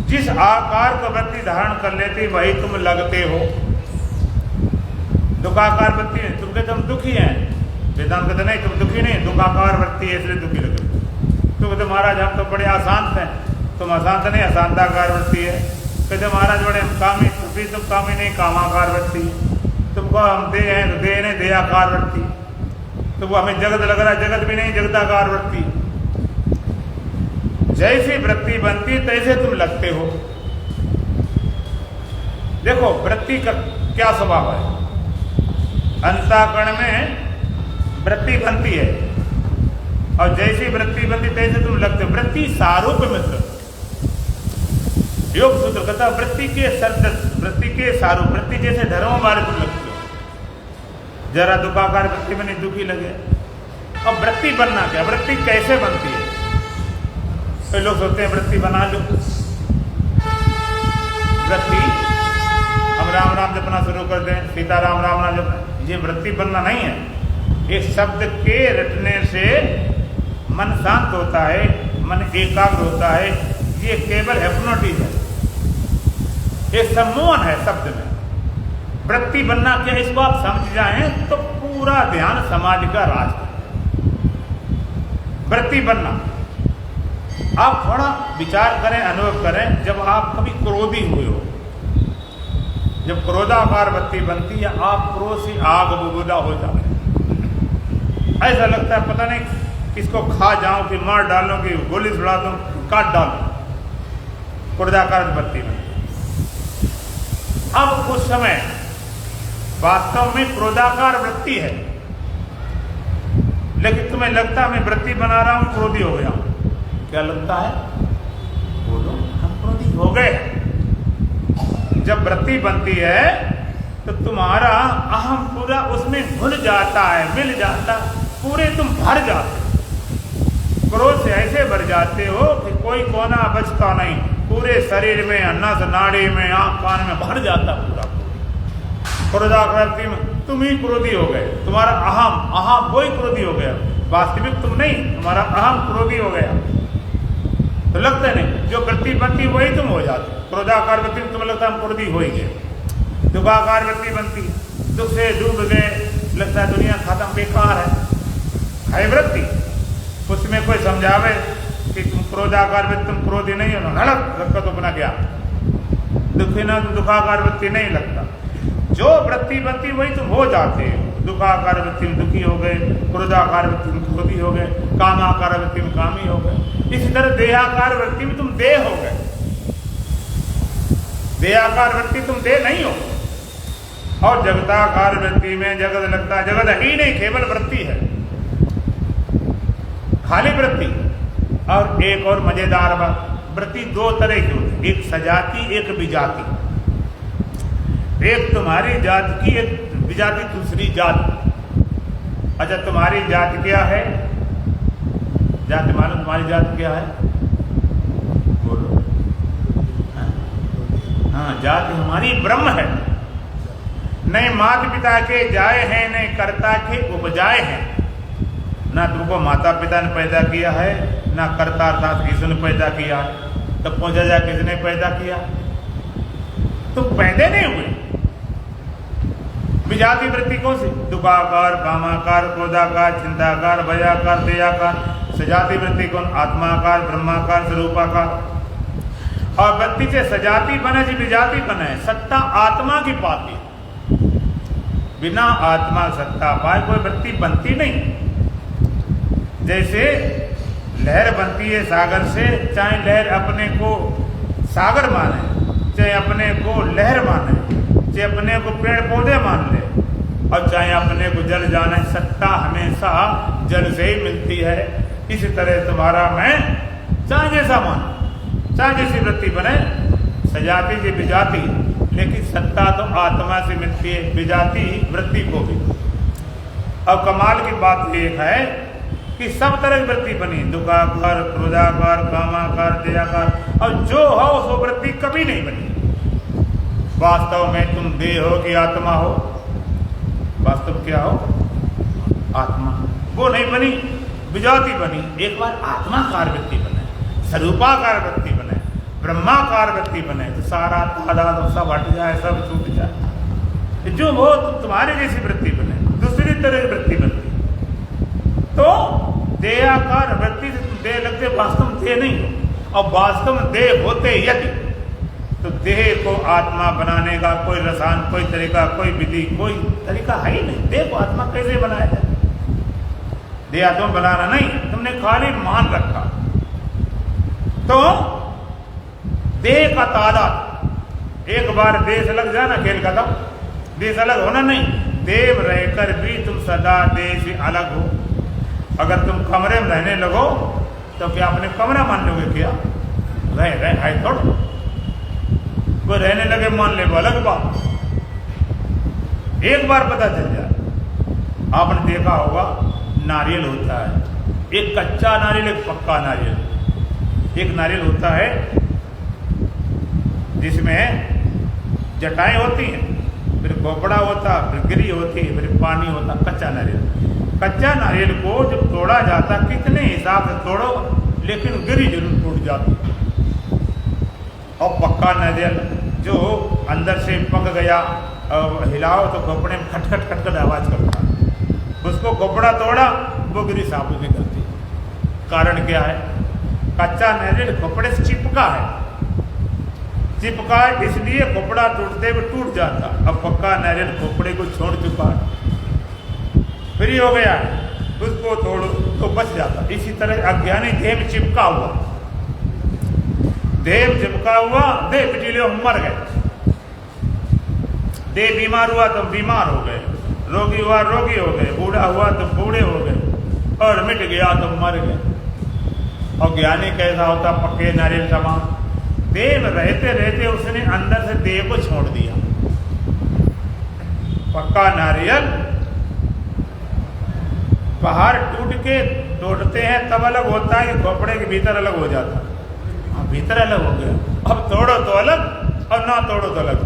जिस आकार को वृत्ति धारण कर लेती वही तुम लगते हो। दुखाकार वृत्ति है, तुम कहते हम दुखी हैं, वेदांत कहते नहीं तुम दुखी नहीं, दुखाकार वृत्ति है इसलिए दुखी लगते। तुम कहते महाराज हम तो बड़े अशांत हैं, तुम अशांत नहीं अशांताकार वृत्ति है। कहते महाराज बड़े कामी, तुम कामी नहीं कामाकार वृत्ति। तुमको हम देह हैं तो देह नहीं देहाकार वृत्ति। तुमको हमें जगत लग रहा है, जगत भी नहीं जगताकार वृत्ति। जैसी वृत्ति बनती तैसे तुम लगते हो। देखो वृत्ति का क्या स्वभाव है। अंतःकरण में वृत्ति बनती है और जैसी वृत्ति बनती तैसे तुम लगते हो। वृत्ति सारूप मित्र योग सूत्र कहता वृत्ति के सदृश, वृत्ति के सारूप, वृत्ति जैसे धर्म मारे तुम लगते हो। जरा दुखाकार वृत्ति बनी, दुखी लगे। अब वृत्ति बनना क्या, वृत्ति कैसे बनती है? तो लोग सोचते हैं वृत्ति बना लो। वृत्ति हम राम राम जपना शुरू कर दें, सीता राम राम राम जपना, ये वृत्ति बनना नहीं है। इस शब्द के रटने से मन शांत होता है, मन एकाग्र होता है। ये केवल हिप्नोटिज्म है, ये सम्मोहन है शब्द में। वृत्ति बनना क्या, इसको आप समझ जाएं तो पूरा ध्यान समाज का राज है। वृत्ति बनना, आप थोड़ा विचार करें, अनुभव करें। जब आप कभी क्रोधी हुए हो, जब क्रोधाकार वृत्ति बनती है, आप क्रोध से आग बबूला हो जाते, ऐसा लगता है पता नहीं किसको खा जाऊं, कि मार डालूं, कि गोली उड़ा दूं, काट डालूं। क्रोधाकार वृत्ति में अब उस समय वास्तव में क्रोधाकार वृत्ति है, लेकिन तुम्हें लगता है मैं वृत्ति बना रहा हूं, क्रोधी हो गया हूं। क्या लगता है? बोलो, हम क्रोधी हो गए। जब वृत्ति बनती है तो तुम्हारा अहम पूरा उसमें घुल जाता है, मिल जाता, पूरे तुम भर जाते हो। क्रोध से ऐसे भर जाते हो कि कोई कोना बचता नहीं, पूरे शरीर में, नस नाड़ी में, आंख कान में भर जाता पूरा। क्रोधाकृति में तुम ही क्रोधी हो गए, तुम्हारा अहम वही क्रोधी हो गया, वास्तविक तुम नहीं, तुम्हारा अहम क्रोधी हो गया। तो लगता नहीं, जो वृत्ति बनती वही तुम हो जाते। क्रोधाकार वृत्ति में तुम्हें लगता हम क्रोधी हो ही गए। दुखाकार वृत्ति बनती, दुख से डूब गए, लगता है दुनिया खत्म, बेकार है वृत्ति। उसमें कोई समझावे कि तुम क्रोधाकार वृत्ति, तुम क्रोधी नहीं हो ना, गलत लगता तो अपना क्या दुखी ना, तुम दुखाकार वृत्ति नहीं लगता। जो वृत्ति बनती वही तुम हो जाते हो। दुखाकार वृत्ति में दुखी हो गए, क्रोधाकार वृत्ति में क्रोधी हो गए, कामाकार वृत्ति में कामी हो गए। इसी तरह देहाकार वृत्ति में तुम देह हो गए। देहाकार वृत्ति तुम देह नहीं हो। और जगताकार वृत्ति में जगत लगता है, जगत ही नहीं, केवल वृत्ति है, खाली वृत्ति। और एक और मजेदार बात, वृत्ति दो तरह की होती है, एक सजाती, एक विजाती। एक तुम्हारी जात की, एक विजाती दूसरी जात। अच्छा, तुम्हारी जात क्या है? जाति मालूम तुम्हारी जात क्या है? बोलो। हाँ, जाति हमारी ब्रह्म है। नहीं माता पिता के जाए हैं, नहीं कर्ता के उपजाए हैं। ना तुमको माता पिता ने पैदा किया है, ना कर्ता अर्थात किसने पैदा किया, तब पहुंचा जा किसने पैदा किया? तुम पैदा नहीं हुए। विजाति वृत्ति कौन सी? दुखाकार, कामाकार, क्रोधाकार, चिंताकार, भयाकार, दयाकार। सजाती वृत्ति कौन? आत्माकार, ब्रह्माकार, स्वरूपाकार। और वृत्ति से सजाती बने जी विजाति बने, सत्ता आत्मा की पाती। बिना आत्मा सत्ता पाए कोई वृत्ति बनती नहीं। जैसे लहर बनती है सागर से, चाहे लहर अपने को सागर माने, चाहे अपने को लहर माने, चाहे अपने को पेड़ पौधे मान ले, और चाहे अपने को जल जाने, सत्ता हमेशा जल से ही मिलती है। इसी तरह तुम्हारा मैं चाहे जैसा मान, चाहे जैसी वृत्ति बने, सजाती से विजाति, लेकिन सत्ता तो आत्मा से मिलती है, विजाति वृत्ति को भी। अब कमाल की बात एक है कि सब तरह की वृत्ति बनी, दुखाकार, क्रोधाकार, कामाकार, दयाकार, और जो हो वो वृत्ति कभी नहीं बनी। वास्तव में तुम देह हो कि आत्मा हो? वास्तव क्या हो? आत्मा। वो नहीं बनी, विजाति बनी। एक बार आत्माकार वृत्ति बने, स्वरूपाकार वृत्ति बने, ब्रह्माकार वृत्ति बने, तो सारा तादाद सब हट जाए, सब छूट जाए। जो वो तुम्हारी जैसी वृत्ति बने, दूसरी तरह की वृत्ति बनती। तो देहाकार वृत्ति से तुम देह लगते, वास्तव में देह नहीं हो। और वास्तव में देह होते यदि, तो देह को आत्मा बनाने का कोई रसायन, कोई तरीका, कोई विधि, कोई तरीका है ही नहीं। देह को आत्मा कैसे बनाया जाए? देह आत्मा बनाना नहीं, तुमने खाली मान रखा। तो देह का तादाद, एक बार देश लग जाए ना, खेल खत्म। देश अलग होना नहीं, देव रहकर भी तुम सदा देह से अलग हो। अगर तुम कमरे में रहने लगो तो क्या अपने कमरा मान लोगे? क्या रहे है थोड़ा, कोई रहने लगे मान ले, वो अलग बात। एक बार पता चल जाए आपने देखा होगा नारियल होता है, एक कच्चा नारियल एक पक्का नारियल। एक नारियल होता है जिसमें जटाएं होती हैं, फिर खोपड़ा होता, फिर गिरी होती, फिर पानी होता। कच्चा नारियल, कच्चा नारियल को जब तोड़ा जाता कितने हिसाब से तोड़ो लेकिन गिरी जरूर टूट जाती। और पक्का नारियल जो अंदर से पक गया, हिलाओ तो खोपड़े में खटखट खटखट आवाज करता, उसको खोपड़ा तोड़ा वो गिरी साबुत नहीं करती। कारण क्या है? कच्चा नारियल खोपड़े से चिपका है, चिपका इसलिए खोपड़ा टूटते हुए टूट जाता। अब पक्का नारियल खोपड़े को छोड़ चुका है, फ्री हो गया है, उसको तोड़ो तो बच जाता। इसी तरह अज्ञानी देह में चिपका हुआ, देह में चिपका हुआ, देह पिटीले मर गए। देह बीमार हुआ तो बीमार हो गए, रोगी हुआ रोगी हो गए, बूढ़ा हुआ तो बूढ़े हो गए, और मिट गया तो मर गए। और ज्ञानी कैसा होता? पक्के नारियल समान, देह में रहते रहते उसने अंदर से देह को छोड़ दिया। पक्का नारियल पहाड़ टूट के तोड़ते हैं तब अलग होता है कि खोपड़े के भीतर अलग हो जाता है। भीतर अलग हो गया, अब तोड़ो तो अलग और ना तोड़ो तो अलग।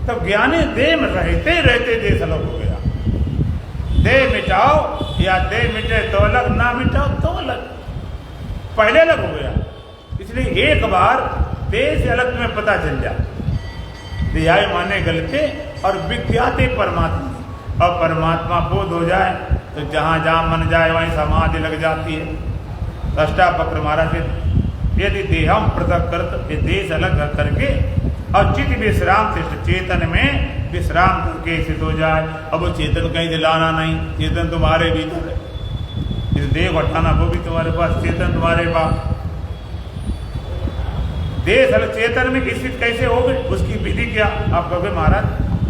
तब ज्ञानी देह में रहते रहते देह अलग हो गया। देह मिटाओ या देह मिटे तो अलग, ना मिटाओ तो अलग, पहले अलग हो गया। इसलिए एक बार देह से अलग तुम्हें पता चल जाए, देहाय माने गलते और विज्ञाते परमात्मा। और परमात्मा बोध हो जाए तो जहां जहां मन जाए वहीं समाधि लग जाती है। अष्टावक्र महाराज यदि देहम पृथक करत, ये देश अलग करके और चित्त विश्राम से चेतन में विश्राम करके स्थित हो जाए। अब वो चेतन कहीं से लाना नहीं, चेतन तुम्हारे भीतर है। इस देह को हटाना वो भी तुम्हारे पास, चेतन तुम्हारे पास। देह अलग चेतन में स्थित कैसे हो गए, उसकी विधि क्या? आप कहोगे महाराज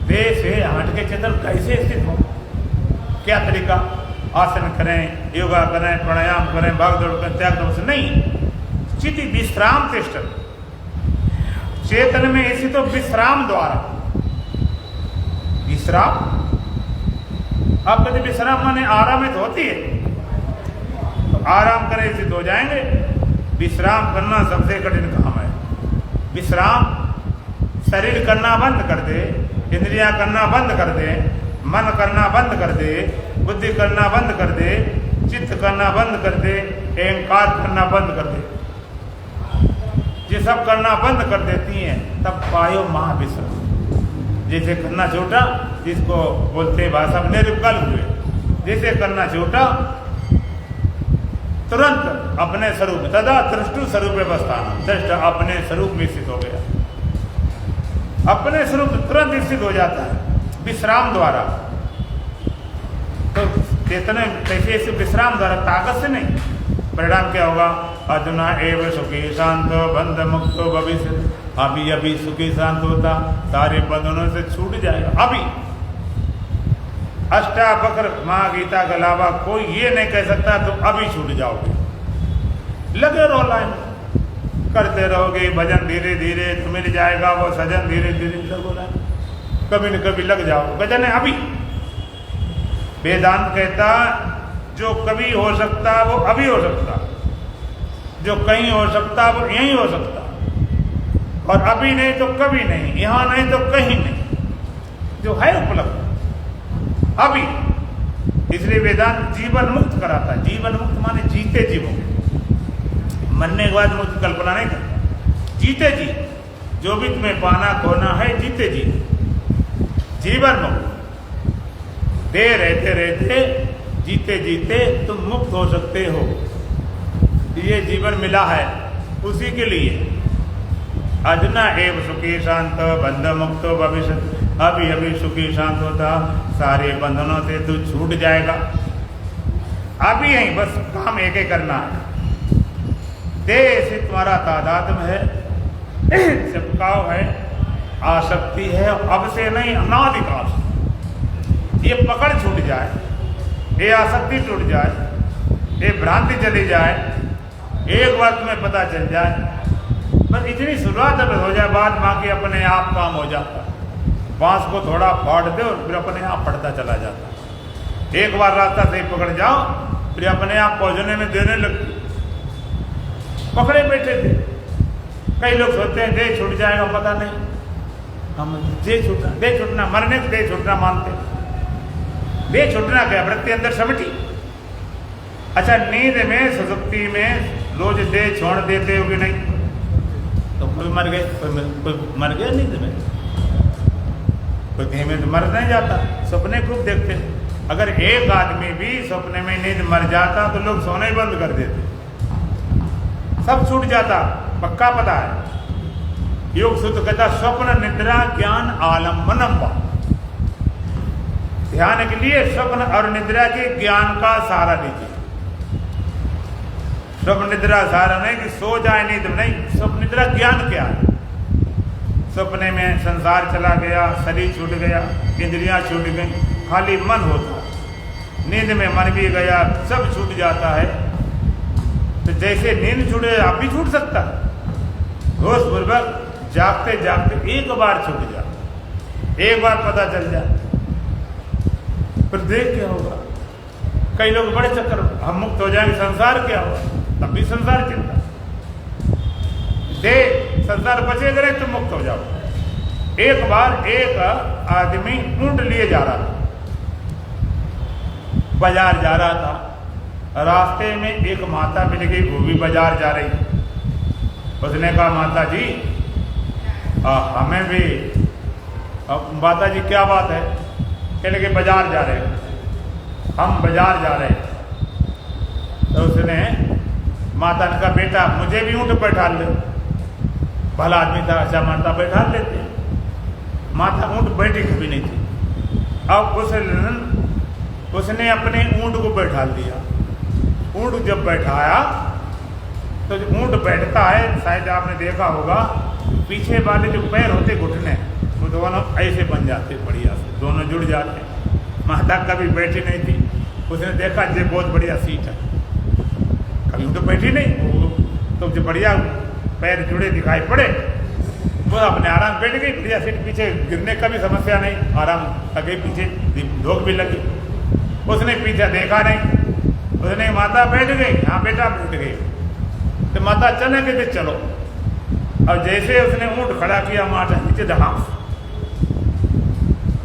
देह से हट के चेतन कैसे स्थित हो, क्या तरीका? आसन करें, योगा करें, प्राणायाम करें, भाग दौड़ करें, त्याग दौड़ से नहीं, चित्त विश्राम तिष्ठ, चेतन में स्थित तो विश्राम द्वारा। विश्राम आप कहते विश्राम माने आरामित होती है, तो आराम करें स्थित हो जाएंगे। विश्राम करना सबसे कठिन काम है। विश्राम शरीर करना बंद कर दे, इंद्रियां करना बंद कर दे, मन करना बंद कर दे, बुद्धि करना बंद कर दे, चित्त करना बंद कर दे, अहंकार करना बंद कर दे। ये सब करना बंद कर देती हैं तब पायो महाविश्राम। जैसे करना छोटा, जिसको बोलते भाषा में निर्विकल हुए, जैसे करना छोटा तुरंत अपने स्वरूप तदा दृष्टु स्वरूप अवस्थान, दृष्ट अपने स्वरूप में स्थित हो गया, अपने स्वरूप तुरंत स्थित हो जाता है विश्राम द्वारा। तो चेतन कैसे इस विश्राम द्वारा, ताकत से नहीं। परिणाम क्या होगा? अधुना एवं सुखी शांत बंध मुक्त भविष्य। अभी अभी सुखी शांत होता, सारे बंधनों से छूट जाएगा। अभी अष्टावक्र महागीता के अलावा कोई ये नहीं कह सकता तुम अभी छूट जाओगे। लगे रहो लाइन, करते रहोगे भजन, धीरे धीरे तो मिल जाएगा वो सजन, धीरे धीरे लगो लाइन, कभी न कभी लग जाओ। भजन है अभी। वेदांत कहता जो कभी हो सकता वो अभी हो सकता, जो कहीं हो सकता वो यहीं हो सकता, और अभी नहीं तो कभी नहीं, यहां नहीं तो कहीं नहीं, जो है उपलब्ध अभी। इसलिए वेदांत जीवन मुक्त कराता है। जीवन मुक्त माने जीते जीवों, मरने के बाद मुक्त कल्पना नहीं करता। जीते जी, जो भी तुम्हें पाना खोना है जीते जी, जीवन मुक्त। देह रहते रहते जीते जीते तुम मुक्त हो सकते हो। ये जीवन मिला है उसी के लिए। अधुना एव सुखी शांत बंध मुक्त भविष्य। अभी अभी सुखी शांत होता, सारे बंधनों से तू छूट जाएगा। अभी यहीं बस काम एक ही करना है। देह से तुम्हारा तादात्म्य है, चिपकाव है, आसक्ति है, अब से नहीं अनादिकाल से। ये पकड़ छूट जाए, ये आसक्ति टूट जाए, ये भ्रांति चली जाए, एक बार तुम्हें पता चल जाए, बस इतनी शुरुआत अगर हो जाए, बाद बाकी अपने आप काम हो जाता है। बांस को थोड़ा फाड़ दे और फिर अपने आप फटता चला जाता है। एक बार रास्ता सही पकड़ जाओ फिर अपने आप पहुंचने में देने लगती। पकड़े बैठे थे। कई लोग सोचते हैं देह छूट जाएगा, पता नहीं। हम देह छूटना मरने से देह छूटना मानते हैं। देह छूटना क्या, वृत्ति अंदर समटी। अच्छा, नींद में सुसुप्ति में रोज देह छोड़ देते हो कि नहीं? तो कोई मर गए, कोई मर गया नींद में, कोई देह में तो मर नहीं जाता, सपने खूब देखते। अगर एक आदमी भी सपने में नींद मर जाता तो लोग सोने ही बंद कर देते, सब छूट जाता, पक्का पता है। योग सूत्र कहता स्वप्न निद्रा ज्ञान आलम्बनम। ध्यान के लिए स्वप्न और निद्रा के ज्ञान का सहारा लीजिए। स्वप्न निद्रा सहारा नहीं कि सो जाए नींद में, नहीं। स्वप्न निद्रा ज्ञान क्या है? सपने में संसार चला गया, शरीर छूट गया, इंद्रियां छूट गई, खाली मन होता है। नींद में मन भी गया, सब छूट जाता है। तो जैसे नींद छूटे आप भी छूट सकता है। होशपूर्वक जागते जागते एक बार छूट जाए, एक बार पता चल जाए, फिर देख क्या होगा। कई लोग बड़े चक्कर, हम मुक्त हो जाएंगे, संसार क्या होगा, तब भी संसार चिंता। देख संसार बचेगा नहीं तो मुक्त हो जाओ। एक बार एक आदमी ऊंट लिए जा रहा था, बाजार जा रहा था। रास्ते में एक माता मिल गई, वो भी बाजार जा रही। उसने कहा माता जी हमें भी। माता जी क्या बात है? कहने लगे बाजार जा रहे हैं, हम बाजार जा रहे हैं। तो उसने माता ने कहा बेटा मुझे भी ऊँट बैठा ले। भला आदमी था, अच्छा माता बैठा लेते। माता ऊँट बैठी कभी नहीं थी। अब उसने अपने ऊँट को बैठा दिया। ऊँट जब बैठाया तो जो ऊँट बैठता है, शायद आपने देखा होगा, पीछे वाले जो पैर होते घुटने, वो दोनों ऐसे बन जाते, बढ़िया से दोनों जुड़ जाते। माता कभी बैठी नहीं थी। उसने देखा ये बहुत बढ़िया सीट है, कभी तो बैठी नहीं, तो जो बढ़िया पैर जुड़े दिखाई पड़े, वो अपने आराम बैठ गई, बढ़िया सीट, पीछे गिरने का भी समस्या नहीं, आराम लगे, पीछे धोख भी लगी। उसने पीछे देखा नहीं, उसने माता बैठ गई, हाँ बेटा बैठ गई। तो माता चले गए, चलो। और जैसे उसने ऊँट खड़ा किया, माता नीचे धड़ाम।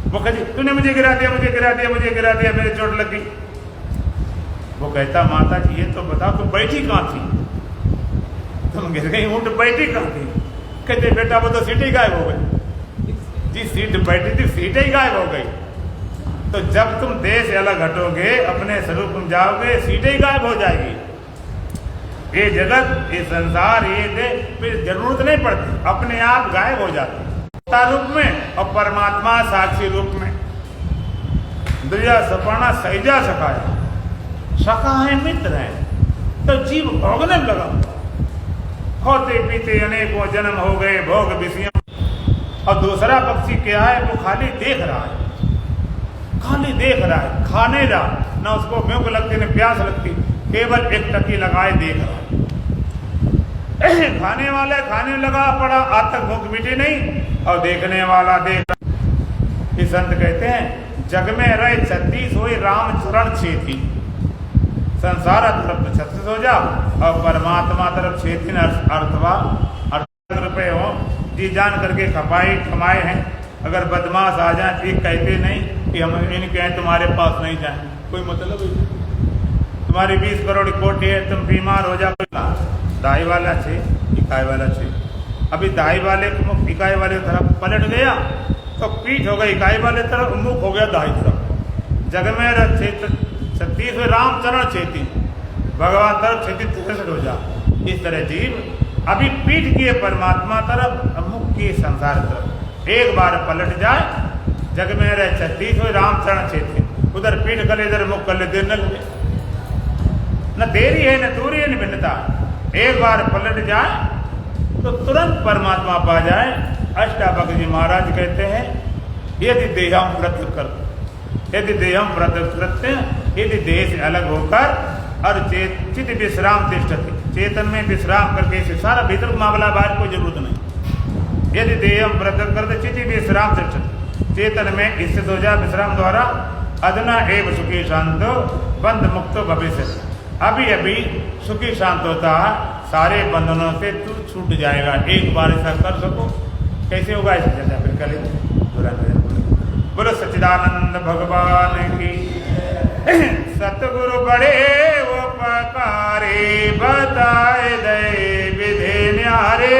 वो कहती तूने मुझे गिरा दिया, मुझे गिरा दिया, मुझे गिरा दिया, मेरे चोट लग गई। वो कहता माता जी ये तो बताओ तुम बैठी कहाँ थी? तुम गिर गई, ऊँट बैठी कहाँ थी? कहते बेटा वो तो सीट ही गायब हो गई। जी सीट बैठी थी, सीट ही गायब हो गई। तो जब तुम देह से अलग हटोगे, अपने स्वरूप में जाओगे, सीट ही गायब हो जाएगी। ये जगत, ये संसार, ये देह, फिर जरूरत नहीं पड़ती, अपने आप गायब हो जाती रूप में। और परमात्मा साक्षी रूप में। दुर्या सपना सैजा सखाया, सखा है मित्र है, तो जीव भोगने लगा। खोते पीते अनेकों जन्म हो गए, भोग विषयों। और दूसरा पक्षी क्या है? वो खाली देख रहा है, खाली देख रहा है, खाने जा ना उसको भूख लगती न प्यास लगती, केवल एक टकी लगाए देख रहा है। खाने वाले खाने लगा पड़ा, आज तक भूख मिटी नहीं, और देखने वाला देख। ये संत कहते हैं जग में रहे 36 होए राम चरण छेती। संसार तरफ 36 हो जा और परमात्मा तरफ 36 अर्थवा 38 रुपये हो, जी जान करके खपाई कमाए हैं। अगर बदमाश आ जाए तो कहते नहीं कि हम इनके हैं, तुम्हारे पास नहीं जाए, कोई मतलब नहीं। तुम्हारी 20 करोड़ कोटी है, तुम बीमार हो जा। दाई वाला छे, इकाई वाला छे। अभी दाई वाले इकाई वाले तरफ पलट गया तो पीठ हो गई इकाई वाले तरफ, मुख हो गया दाई तरफ। जग में 36 रामचरण छेती, भगवान तरफ 36 हो जा। इस तरह जीव अभी पीठ किए परमात्मा तरफ, मुख किए संसार तरफ। एक बार पलट जाए, जग में रहे 36 रामचरण छेती, उधर पीठ कर ले, इधर मुख कर ले, देर न लगे। न देरी है, न दूरी है, न भिन्नता। एक बार पलट जाए तो तुरंत परमात्मा पा जाए। अष्टावक्र जी महाराज कहते हैं यदि देहम व्रत कर, यदि देहम व्रत करते, यदि देह से अलग होकर और चित विश्राम तिष्ठति, चेतन में विश्राम करके इसे सारा भीतर मामला, बाहर कोई जरूरत नहीं। यदि देहम व्रत करते चित विश्राम तिष्ठति, चेतन में स्थित हो जाए विश्राम द्वारा, अधुना एव सुखी शांतो बंध मुक्तो भविष्य। अभी अभी सुखी शांत होता है, सारे बंधनों से तू छूट जाएगा। एक बार ऐसा कर सको, कैसे होगा ऐसे चर्चा फिर करें। बोलो सच्चिदानंद भगवान की। सतगुरु बड़े उपकारे बताए दे विधि न्यारे।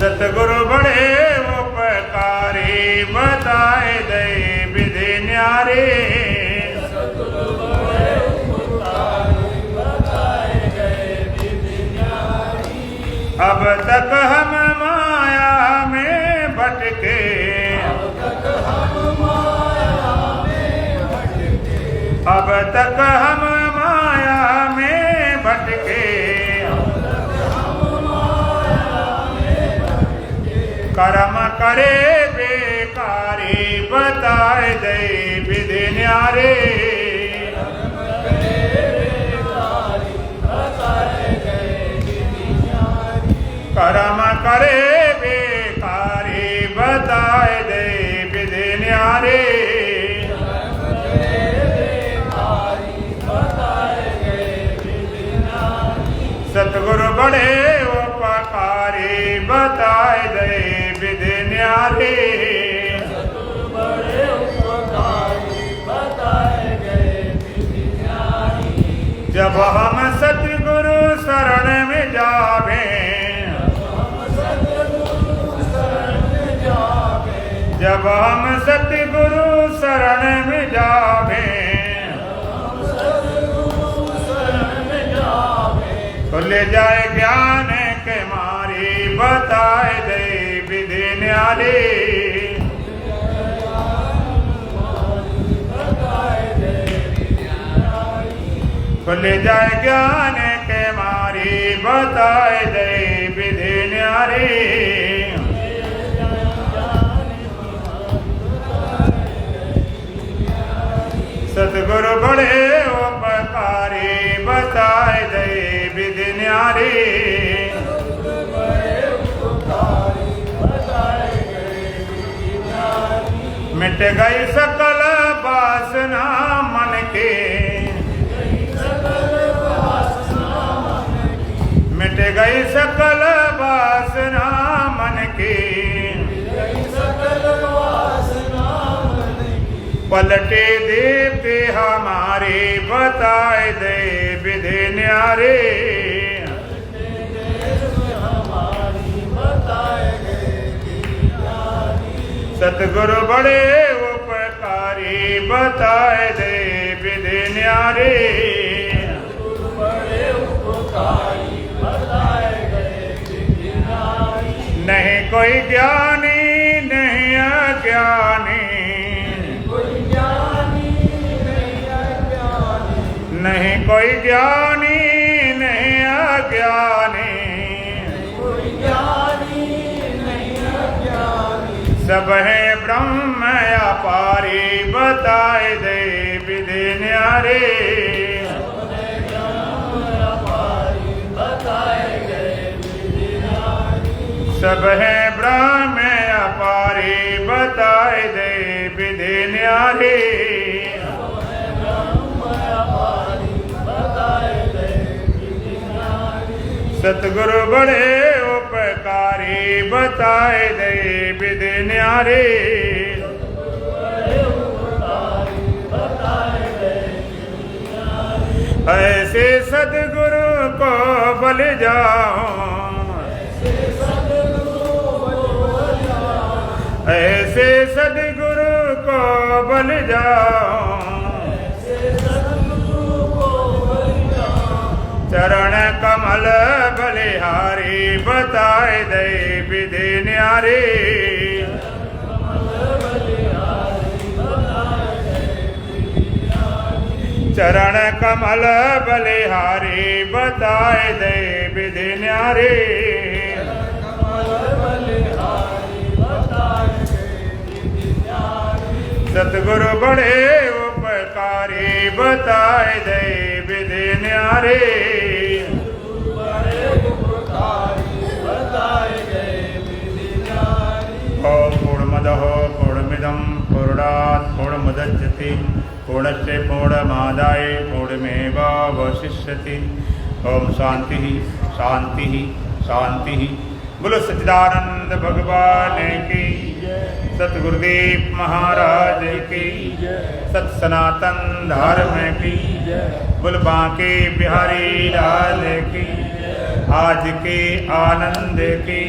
सतगुरु बड़े उपकारे बताए दे विधि न्यारे। अब तक हम माया में भटके, अब तक हम माया में भटके। कर्म करे बेकारी बताए दे विधि न्यारे। कर्म करे बेकारी बताए दे विधि न्यारे। सतगुरु बड़े उपकारी बताए दे विधि न्यारे। जब हम सतगुरु शरण में जावे, जब हम सतगुरु शरण में जावे, खुल जाए ज्ञान के मारी बताए दे विधि न्यारे। खुल जाए ज्ञान के मारी बताए दे विधि न्यारे। सतगुरु बड़े उपकारी बताए दे विधि न्यारे। मिट गई सकल वासना मन के, मिट गई सकल वासना मन के। पलटे देवते हमारे बताए दे विधि न्यारे। सतगुरु बड़े उपकारी बताए दे विधि न्यारे। नहीं कोई ज्ञानी नहीं अज्ञानी, नहीं कोई ज्ञानी नहीं अज्ञानी। सब है ब्रह्म अपारी बताए दे विधि न्यारे। सब है ब्रह्म अपारी बताए दे विधि न्यारे। सतगुरु बड़े उपकारी बताए दे विधि न्यारे। ऐसे सतगुरु को बल जाओ, ऐसे सतगुरु को बल जाओ। चरण कमल बलिहारी बताए दे विधि न्यारे। चरण कमल बलिहारी बताए दे विधि न्यारे। सतगुरु बड़े उपकारी बताए दे विधि न्यारे। बताए गए पूर्णमदः पूर्णमिदं पूर्णात् पूर्णमुदच्यते पूर्णस्य पूर्णमादाय पूर्णमेवावशिष्यते। ओम शांति शांति शांति। बोलो सच्चिदानंद भगवान की, सतगुरुदेव महाराज की, सत सनातन धर्म की, बोल बांके बिहारी लाल की, आज के आनंद की।